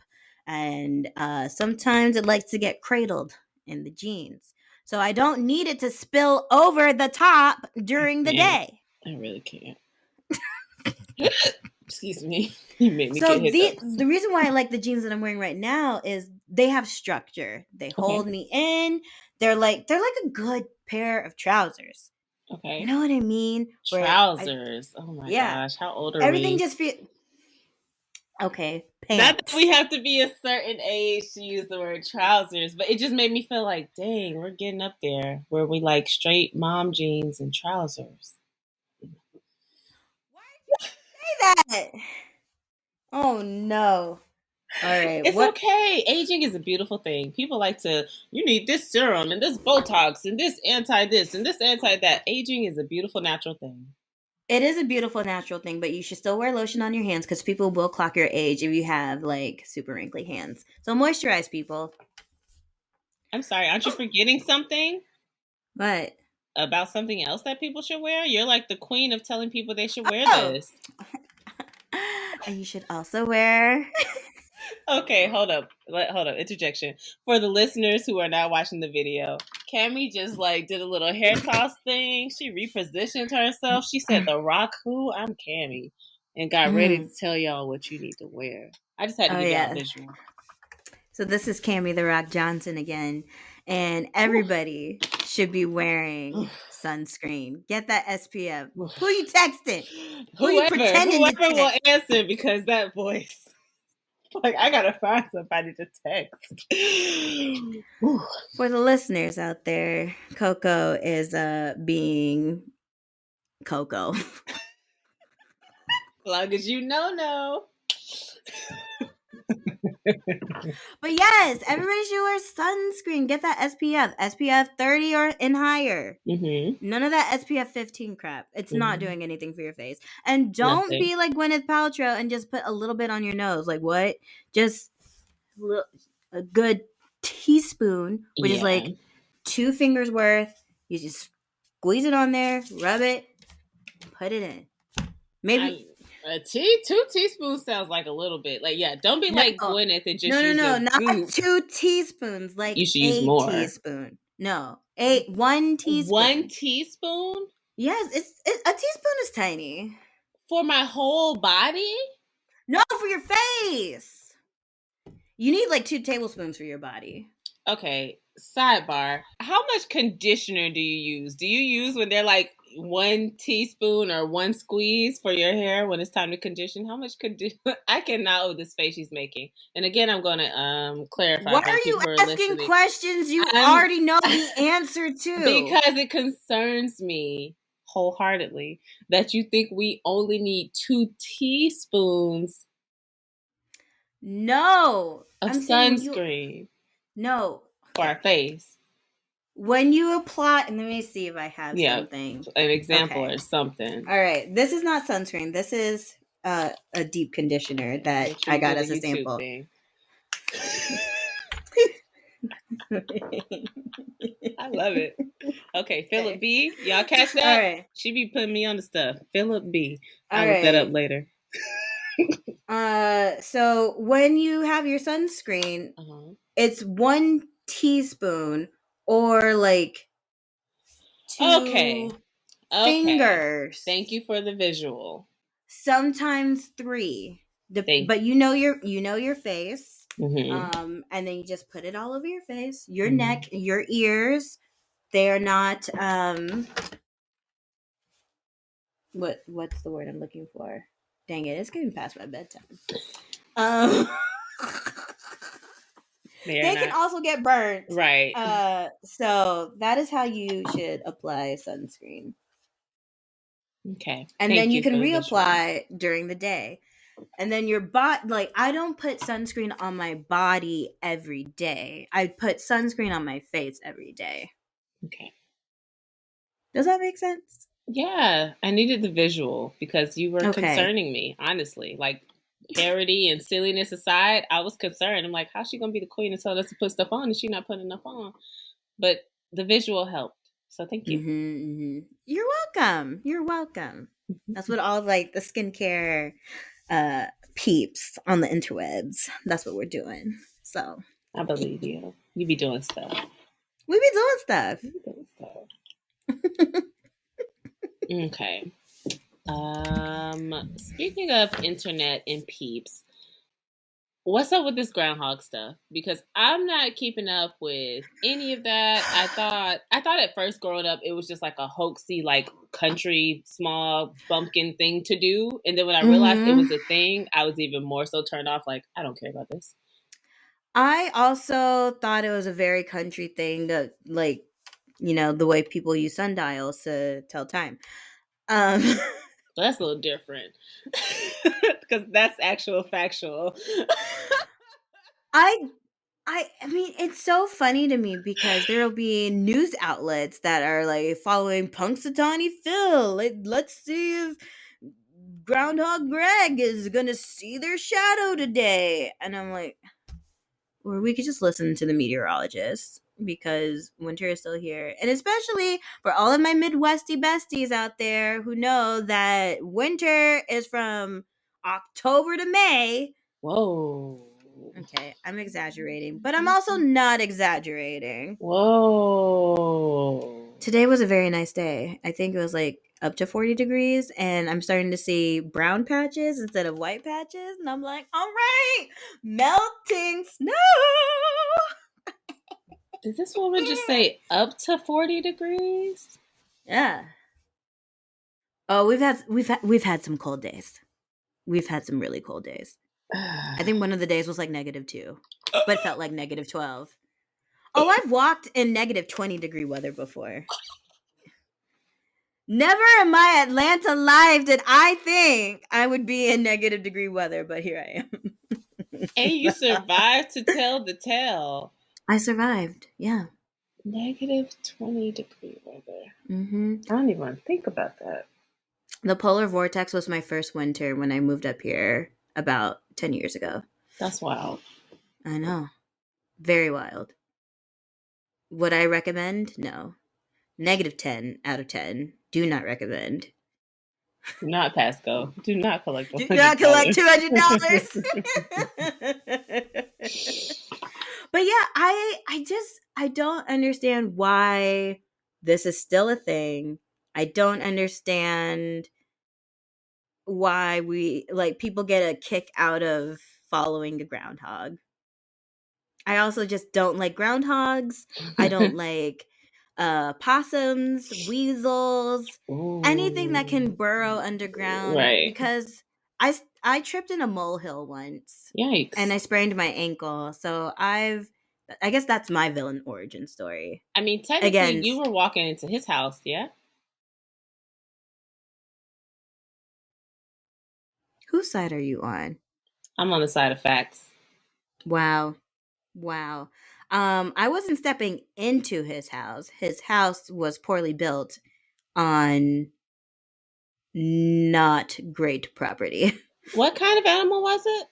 and sometimes it likes to get cradled in the jeans. So I don't need it to spill over the top during the day. I really can't. Excuse me. You made me So get hiccups. the reason why I like the jeans that I'm wearing right now is they have structure. They hold me in. They're like a good pair of trousers. Okay. You know what I mean? Trousers. Oh my gosh. How old are everything we? just feels okay. Pants. Not that we have to be a certain age to use the word trousers, but it just made me feel like, dang, we're getting up there where we like straight mom jeans and trousers. Why did you say that? Oh no. All right. It's okay. Aging is a beautiful thing. People like to, you need this serum and this Botox and this and this anti that. Aging is a beautiful natural thing. It is a beautiful natural thing, but you should still wear lotion on your hands because people will clock your age if you have like super wrinkly hands. So moisturize, people. I'm sorry, aren't you forgetting something? What? About something else that people should wear? You're like the queen of telling people they should wear this. And you should also wear. Okay, hold up. Interjection. For the listeners who are not watching the video, Cammie just like did a little hair toss thing. She repositioned herself. She said, "The Rock who? I'm Cammie," and got ready to tell y'all what you need to wear. I just had to give y'all a visual. So this is Cammie the Rock Johnson again, and everybody should be wearing sunscreen. Get that SPF. Who you texting? Who you pretending to text? Will answer because that voice. Like, I gotta find somebody to text. For the listeners out there, Coco is being Coco. As long as you know. But yes, everybody should wear sunscreen. Get that SPF 30 or and higher. None of that SPF 15 crap. It's not doing anything for your face. And don't be like Gwyneth Paltrow and just put a little bit on your nose. Like what? Just a good teaspoon, which is like 2 fingers worth. You just squeeze it on there, rub it, put it in. Maybe 2 teaspoons sounds like a little bit. Like, yeah, don't be like Gwyneth and just use not 2 teaspoons. Like you should use more. Teaspoon. No, 1 teaspoon. 1 teaspoon? Yes, a teaspoon is tiny. For my whole body? No, for your face. You need like 2 tablespoons for your body. Okay, sidebar. How much conditioner do you use? Do you use when they're like 1 teaspoon or 1 squeeze for your hair when it's time to condition? How much conditioner? I cannot with this face she's making. And again, I'm going to clarify. Why are you asking questions you already know the answer to? Because it concerns me wholeheartedly that you think we only need 2 teaspoons. No, of sunscreen. No, for our face. When you apply, and let me see if I have something. An example or something. All right. This is not sunscreen. This is a deep conditioner that I got as a sample. I love it. Okay, Philip Okay. B. Y'all catch All that? right. She be putting me on the stuff. Philip B. All I'll look that up right. later. So when you have your sunscreen, Uh-huh. it's 1 teaspoon or like Okay. 2 Okay. fingers, Thank you for the visual. sometimes 3. Thank But you know your face. mm-hmm. And then you just put it all over your face, your Mm-hmm. neck, your ears. They are not what's the word I'm looking for? Dang it, it's getting past my bedtime. Um They're they can not also get burnt. right. So that is how you should apply sunscreen. Okay. And then Thank you you can for the visual. reapply during the day. And then your body, like, I don't put sunscreen on my body every day. I put sunscreen on my face every day. Okay. Does that make sense? Yeah, I needed the visual because you were Okay. concerning me, honestly. Like parody and silliness aside, I was concerned. I'm like, how's she gonna be the queen and tell us to put stuff on and she not putting enough on? But the visual helped. So thank you. You're welcome. You're welcome. That's what all like the skincare uh peeps on the interwebs. That's what we're doing. So I believe you. You be doing stuff. we be doing stuff. You be doing stuff. Okay. Speaking of internet and peeps, what's up with this groundhog stuff? Because I'm not keeping up with any of that. I thought at first growing up it was just like a hoaxy like country small bumpkin thing to do. And then when I realized it hmm was a thing, I was even more so turned off, like, I don't care about this. I also thought it was a very country thing to like, the way people use sundials to tell time. Um But that's a little different. Because that's actual factual. I I mean, it's so funny to me because there'll be news outlets that are like following Punxsutawney Phil. Let's see if Groundhog Greg is gonna see their shadow today. And I'm like, or we could just listen to the meteorologists because winter is still here. And especially for all of my Midwesty besties out there who know that winter is from October to May. Whoa. Okay, I'm exaggerating, but I'm also not exaggerating. Whoa. Today was a very nice day. I think it was like up to 40 degrees, and I'm starting to see brown patches instead of white patches. And I'm like, all right, melting snow. Did this woman just say up to 40 degrees? Yeah. Oh, we've had some cold days. We've had some really cold days. I think one of the days was like -2, but felt like -12. Oh, I've walked in -20 degree weather before. Never in my Atlanta life did I think I would be in -degree weather, but here I And you am. survived to tell the tale. I survived. Yeah. -20 degree weather. hmm I don't even think about that. The polar vortex was my first winter when I moved up here about 10 years ago. That's wild. I know. Very wild. Would I recommend? No. -10 out of 10. Do not recommend. Do not pass go. Do not collect Do not collect $100. $200. But yeah, I don't understand why this is still a thing. I don't understand why we like people get a kick out of following a groundhog. I also just don't like groundhogs. I don't like possums, weasels, anything that can Ooh. burrow underground Right. because I tripped in a molehill once and Yikes. I sprained my ankle. So I guess that's my villain origin story. I mean, technically, Again, you were walking into his house, yeah? whose side are you on? I'm on the side of facts. Wow. Wow. I wasn't stepping into his house. His house was poorly built on not great property. What kind of animal was it?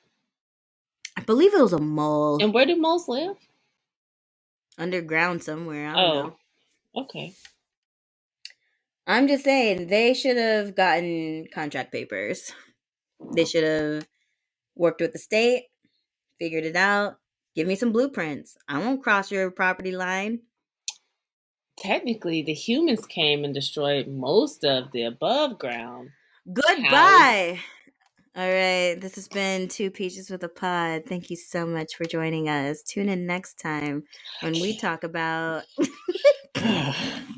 I believe it was a mole. And where do moles live? underground somewhere. I don't know. Okay. I'm just saying they should have gotten contract papers. They should have worked with the state, figured it out. Give me some blueprints. I won't cross your property line. Technically, the humans came and destroyed most of the above ground house. Goodbye. All right. This has been Two Peaches with a Pod. Thank you so much for joining us. Tune in next time when we talk about. I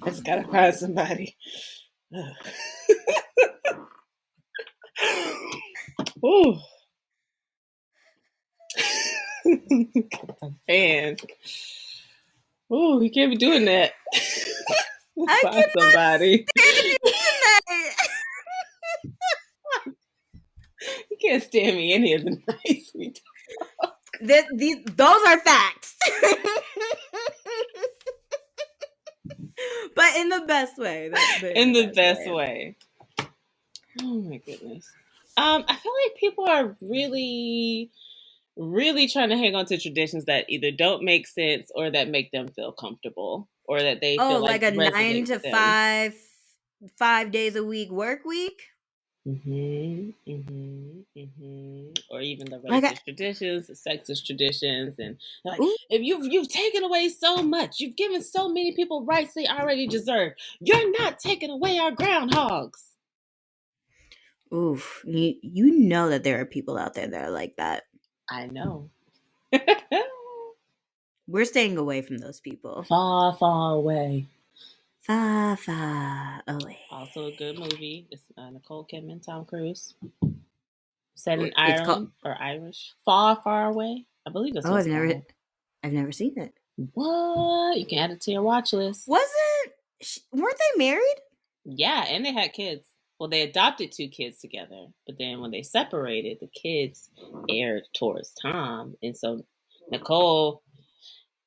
just gotta find somebody. Ooh. A fan. Ooh, he can't be doing that. I Find cannot somebody. stand you tonight. You can't stand me any of the nights we talk. Those are facts. But in the best way. In the best way. Oh my goodness. I feel like people are really, really trying to hang on to traditions that either don't make sense or that make them feel comfortable or that they Oh, feel like like a nine resonate to with them. five, 5 days a week work week? Or even the Like, racist traditions, the sexist traditions, and like ooh, if you've taken away so much, you've given so many people rights they already deserve. You're not taking away our groundhogs. oof. You know that there are people out there that are like that. I know. We're staying away from those people. Far, far away. Far, far away. Also a good movie. It's Nicole Kidman, Tom Cruise. Set in It's called. Ireland or Irish. Far, far away. I believe that's Oh, what it's called. I've never seen it. What? You can add it to your watch list. Weren't they married? Yeah, and they had kids. Well, they adopted 2 kids together, but then when they separated, the kids aired towards Tom, and so Nicole,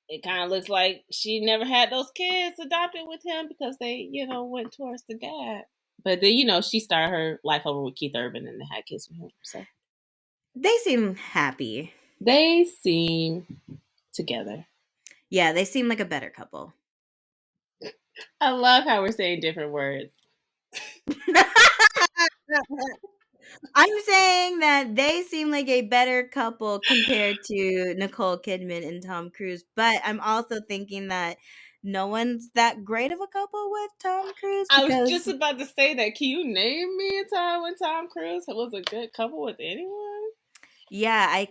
it kind of looks like she never had those kids adopted with him because they, went towards the dad. But then, she started her life over with Keith Urban and they had kids with him. So They seem happy. they seem together. Yeah, they seem like a better couple. I love how we're saying different words. I'm saying that they seem like a better couple compared to Nicole Kidman and Tom Cruise, but I'm also thinking that no one's that great of a couple with Tom Cruise I was just because about to say that. Can you name me a time when Tom Cruise was a good couple with anyone? yeah, I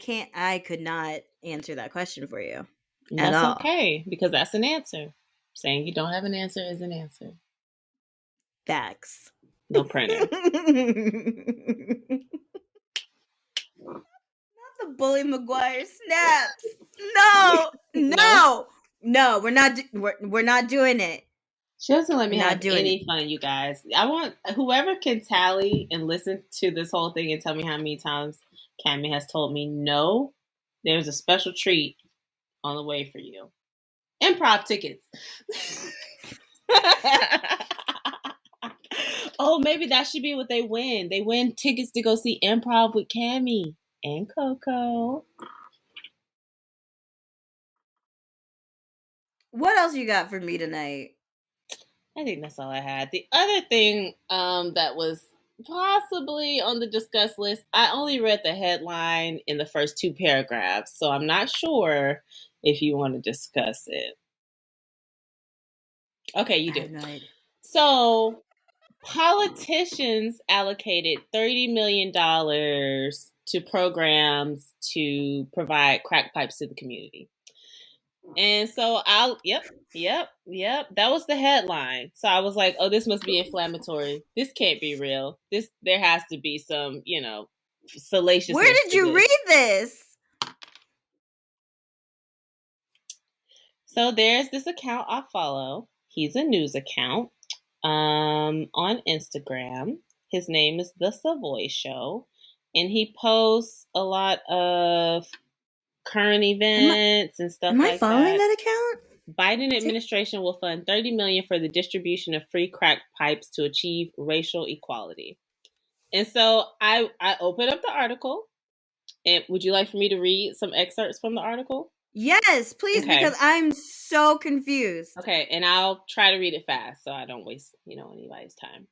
could not answer that question for you And at that's all. okay because that's an answer. Saying you don't have an answer is an answer. Facts. No printer. The Bully McGuire snaps. No, No. no, we're not doing it. She doesn't let We're me not have doing it. any fun, you guys. I want whoever can tally and listen to this whole thing and tell me how many times Cammy has told me no. There's a special treat on the way for you. Improv tickets. Oh, maybe that should be what they win. They win tickets to go see improv with Cammy and Coco. What else you got for me tonight? I think that's all I had. The other thing that was possibly on the discuss list, I only read the headline in the first 2 paragraphs, so I'm not sure if you want to discuss it. Okay, you I do. have no idea. So, politicians allocated $30 million to programs to provide crack pipes to the community. And so yep. That was the headline. So I was like, oh, this must be inflammatory. This can't be real. There has to be some, salaciousness. Where did you read this? So there's this account I follow. He's a news account on Instagram. His name is The Savoy Show. And he posts a lot of current events and stuff Am I like following that. that account? Biden administration will fund $30 million for the distribution of free crack pipes to achieve racial equality. And so I opened up the article. And would you like for me to read some excerpts from the article? Yes, please, Okay. because I'm so confused. Okay, and I'll try to read it fast so I don't waste, anybody's time.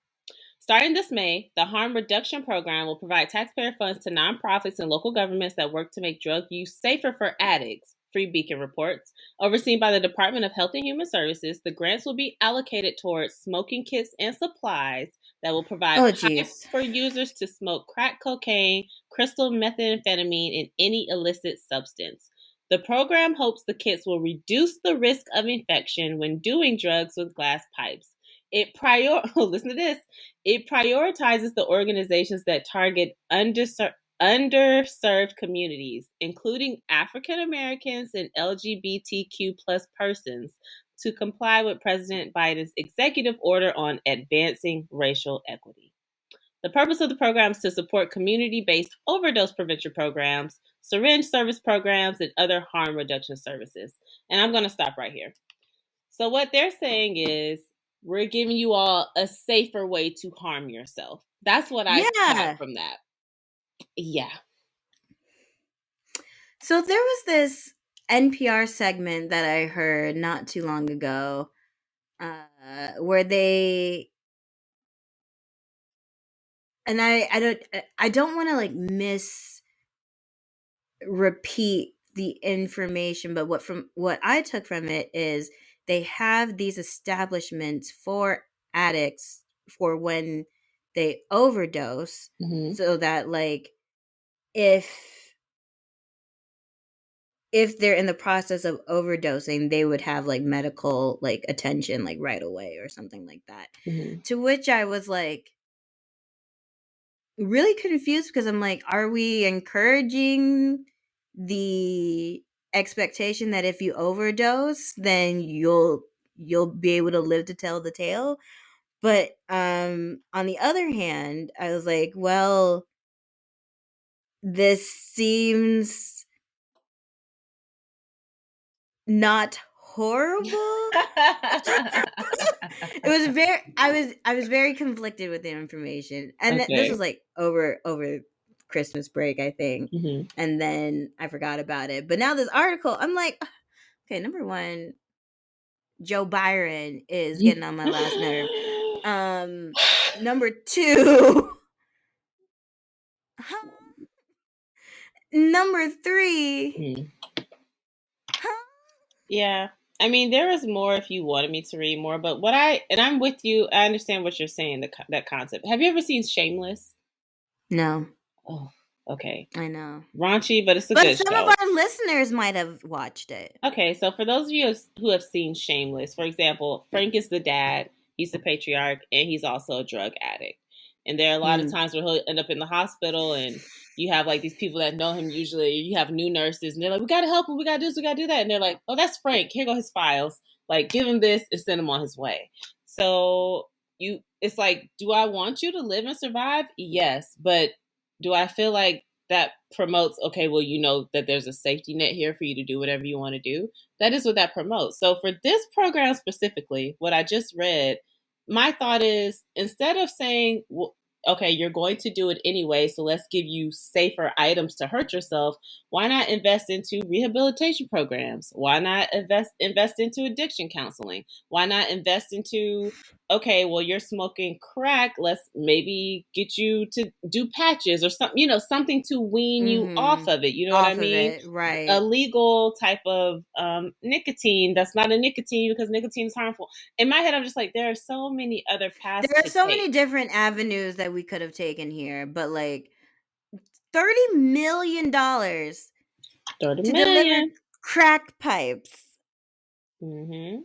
Starting this May, the Harm Reduction Program will provide taxpayer funds to nonprofits and local governments that work to make drug use safer for addicts. Free Beacon reports. Overseen by the Department of Health and Human Services, the grants will be allocated towards smoking kits and supplies that will provide Oh, pipes jeez. for users to smoke crack cocaine, crystal methamphetamine, and any illicit substance. The program hopes the kits will reduce the risk of infection when doing drugs with glass pipes. Listen to this. It prioritizes the organizations that target underserved communities, including African Americans and LGBTQ plus persons, to comply with President Biden's executive order on advancing racial equity. The purpose of the program is to support community-based overdose prevention programs, syringe service programs, and other harm reduction services. And I'm going to stop right here. So what they're saying is we're giving you all a safer way to harm yourself. That's what I got Yeah. from that. Yeah. So there was this NPR segment that I heard not too long ago, where they, and I don't want to like repeat the information, but what I took from it is they have these establishments for addicts for when they overdose, so that like if they're in the process of overdosing, they would have like medical like attention like right away or something like that. To which I was like really confused, because I'm like, are we encouraging the expectation that if you overdose, then you'll be able to live to tell the tale? But on the other hand, I was like, well, this seems not horrible. It was very I was very conflicted with the information. And this was Okay. like over Christmas break, I think. Mhm. And then I forgot about it. But now this article, I'm like, okay, number one, Joe Byron is getting on my last nerve. Number two, huh? Number three, Mhm. huh? Yeah. I mean, there is more if you wanted me to read more, but I'm with you. I understand what you're saying, that concept. Have you ever seen Shameless? No, Oh, okay. I know. Raunchy, but it's a But good some of show. our listeners might have watched it. Okay, so for those of you who have seen Shameless, for example, Frank is the dad, he's the patriarch, and he's also a drug addict. And there are a lot of Hmm. times where he'll end up in the hospital, and you have like these people that know him usually. You have new nurses, and they're like, we got to help him, we got to do this, we got to do that. And they're like, oh, that's Frank, here go his files. Like, give him this and send him on his way. So it's like, do I want you to live and survive? Yes. But do I feel like that promotes, okay, well, you know that there's a safety net here for you to do whatever you want to do? That is what that promotes. So for this program specifically, what I just read, my thought is, instead of saying, well, okay, you're going to do it anyway, so let's give you safer items to hurt yourself, why not invest into rehabilitation programs? Why not invest into addiction counseling? Why not invest into, okay, well, you're smoking crack, let's maybe get you to do patches or something, something to wean you off Mm-hmm. of it. You know what I Off of mean? it, A right. legal type of nicotine that's not a nicotine, because nicotine is harmful. In my head, I'm just like, there are so many other paths There are to so take. many different avenues that we could have taken here, but like $30 million 30 to deliver million. crack pipes. Mm-hmm.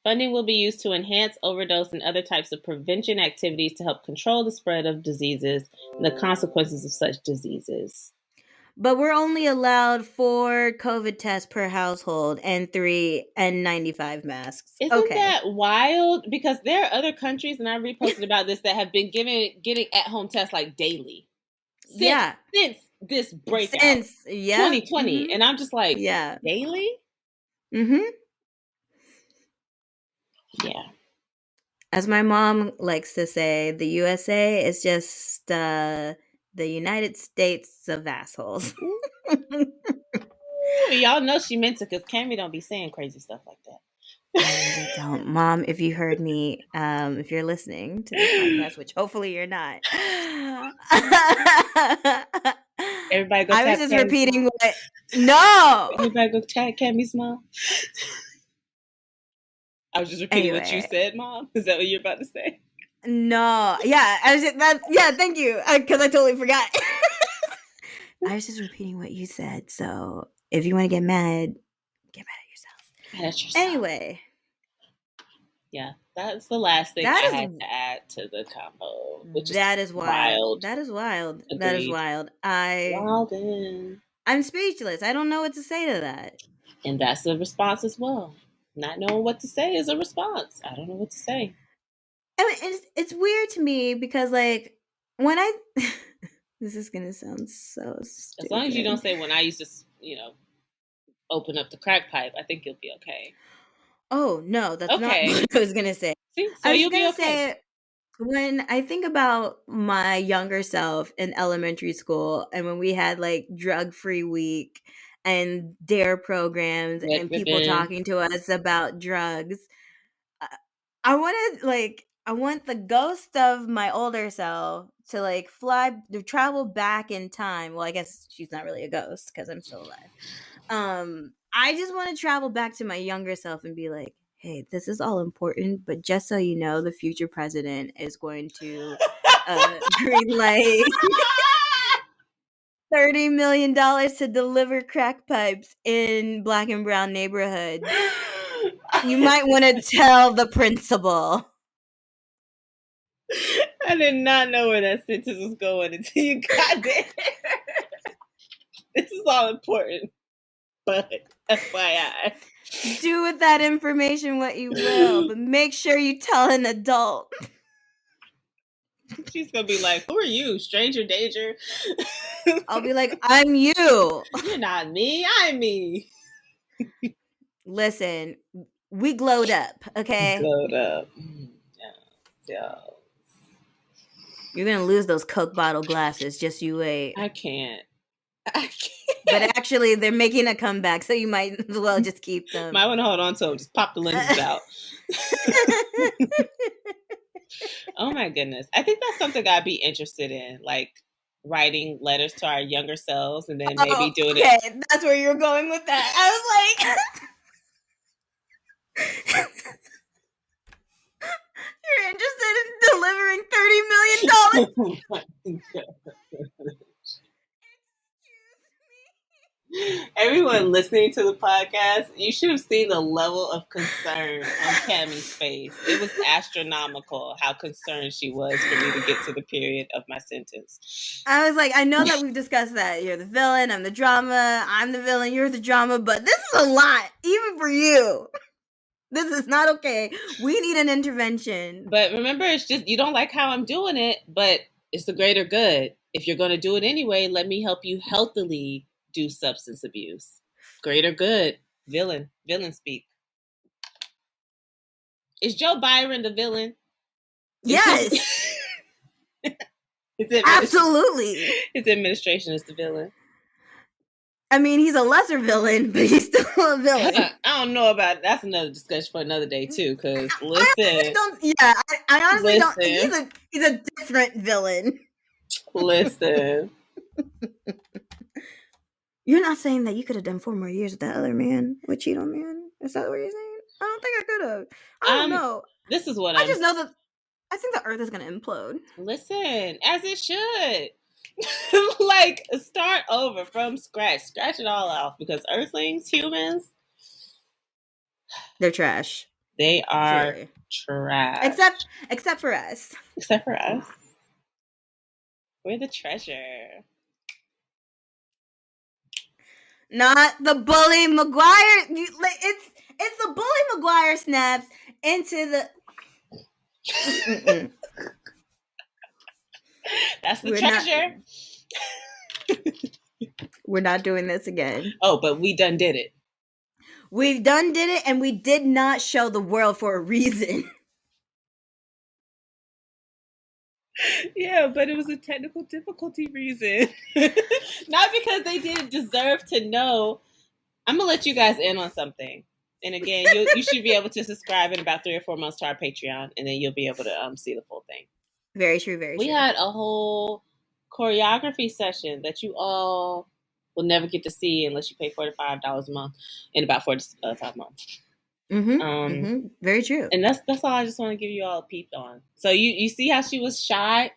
Funding will be used to enhance overdose and other types of prevention activities to help control the spread of diseases and the consequences of such diseases. But we're only allowed 4 COVID tests per household and 3 N95 masks. Isn't Okay. that wild? Because there are other countries, and I reposted about this, that have been getting at home tests like daily since Yeah. since this breakout, Since, yeah. 2020, Mm-hmm. and I'm just like, Yeah. daily? Mm-hmm. Yeah. As my mom likes to say, the USA is just the United States of assholes. Ooh, y'all know she meant it because Cammy don't be saying crazy stuff like that. I really don't. Mom, if you heard me, if you're listening to this podcast, which hopefully you're not, Everybody go I was tap just Cammy's repeating mom. what. No! Everybody go tap Cammy's mom. I was just repeating what you Anyway. said, Mom. Is that what you're about to say? No. Yeah, thank you. Because I totally forgot. I was just repeating what you said. So if you want to get mad at yourself. Mad at yourself. Anyway. Yeah, that's the last thing I had to add to the combo. That is wild. That is wild. I'm speechless. I don't know what to say to that. And that's a response as well. Not knowing what to say is a response. I don't know what to say. I mean, it's weird to me because, like, when I... this is going to sound so stupid. As long as you don't say when I used to, open up the crack pipe, I think you'll be okay. Oh, no, that's not what I was going to say. See? So I was you'll be going to okay. say, when I think about my younger self in elementary school and when we had, like, drug-free week and DARE programs and people talking to us about drugs, I want the ghost of my older self to, like, travel back in time. Well, I guess she's not really a ghost because I'm still alive. I just want to travel back to my younger self and be like, hey, this is all important, but just so you know, the future president is going to green light $30 million to deliver crack pipes in Black and brown neighborhoods. You might want to tell the principal. I did not know where that sentence was going until you got there. This is all important, but FYI. Do with that information what you will, but make sure you tell an adult. She's gonna be like, who are you? Stranger danger? I'll be like, I'm you. You're not me, I'm me. Listen, we glowed up, okay? Glowed up. Yeah. You're gonna lose those Coke bottle glasses, just you wait. I can't. But actually, they're making a comeback, so you might as well just keep them. Might want to hold on to them. Just pop the lenses out. Oh my goodness. I think that's something I'd be interested in, like writing letters to our younger selves and then maybe doing it. Okay, that's where you're going with that. I was like... You're interested in delivering $30 million? Everyone listening to the podcast, you should have seen the level of concern on Cammy's face. It was astronomical how concerned she was for me to get to the period of my sentence. I was like, I know that we've discussed that. You're the villain, I'm the drama, I'm the villain, you're the drama, but this is a lot, even for you. This is not okay. We need an intervention. But remember, it's just, you don't like how I'm doing it, but it's the greater good. If you're going to do it anyway, let me help you healthily do substance abuse. Greater good. Villain speak. Is Joe Byron the villain? Yes. Absolutely. His administration is the villain. I mean, he's a lesser villain, but he's still a villain. I don't know about it. That's another discussion for another day too. Because listen, I honestly don't. He's a different villain. Listen, you're not saying that you could have done 4 more years with that other man, with Cheeto Man? Is that what you're saying? I don't think I could have. I don't know. This is what I just know that I think the Earth is going to implode. Listen, as it should. Like, start over from scratch. Scratch it all off because Earthlings, humans, they're trash. They are truly trash. Except for us. Except for us. We're the treasure. Not the Bully McGuire. It's the Bully McGuire snaps into the... That's the treasure. We're not doing this again. Oh, but we done did it. We done did it, and we did not show the world for a reason. Yeah, but it was a technical difficulty reason. Not because they didn't deserve to know I'm gonna let you guys in on something. And again, you should be able to subscribe in about 3 or 4 months to our Patreon, and then you'll be able to see the full thing. Very true, very We true. had a whole choreography session that you all will never get to see unless you pay $45 a month in about 4 to 5 months. Very true. And that's all I just want to give you all a peep on. So you see how she was shy,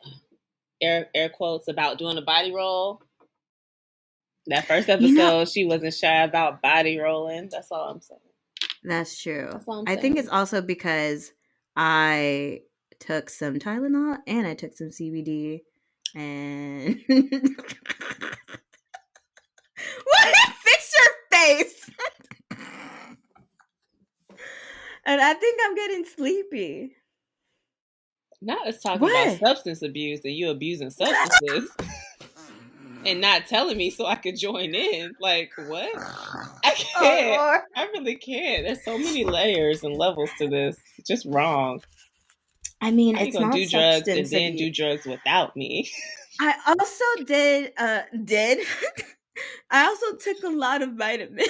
air quotes, about doing a body roll. That first episode, she wasn't shy about body rolling. That's all I'm saying. That's true. That's all I'm I saying. think it's also because I took some Tylenol and I took some CBD and what? Fix your face. And I think I'm getting sleepy. Now it's talking about substance abuse and you abusing substances and not telling me so I could join in. Like, what? I can't. Oh, I really can't. There's so many layers and levels to this. It's just wrong. I mean, how it's you gonna not do drugs and substance then abuse. do drugs without me? I also did I also took a lot of vitamins.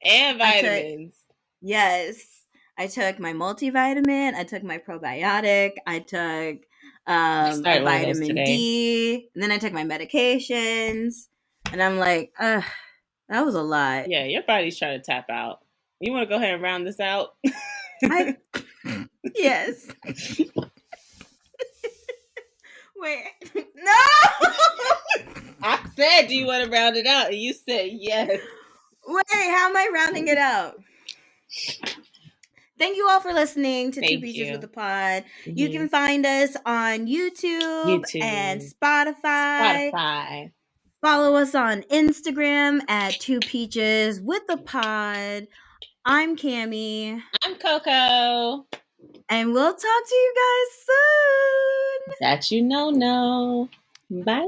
And vitamins. Yes. I took my multivitamin, I took my probiotic, I took a vitamin D, and then I took my medications. And I'm like, that was a lot. Yeah, your body's trying to tap out. You want to go ahead and round this out? Yes. Wait, no! I said, do you want to round it out? And you said yes. Wait, how am I rounding it out? Thank you all for listening to Two Peaches with the Pod. Mm-hmm. You can find us on YouTube and Spotify. Follow us on Instagram at Two Peaches with the Pod. I'm Cammie. I'm Coco. And we'll talk to you guys soon. That you know. Bye.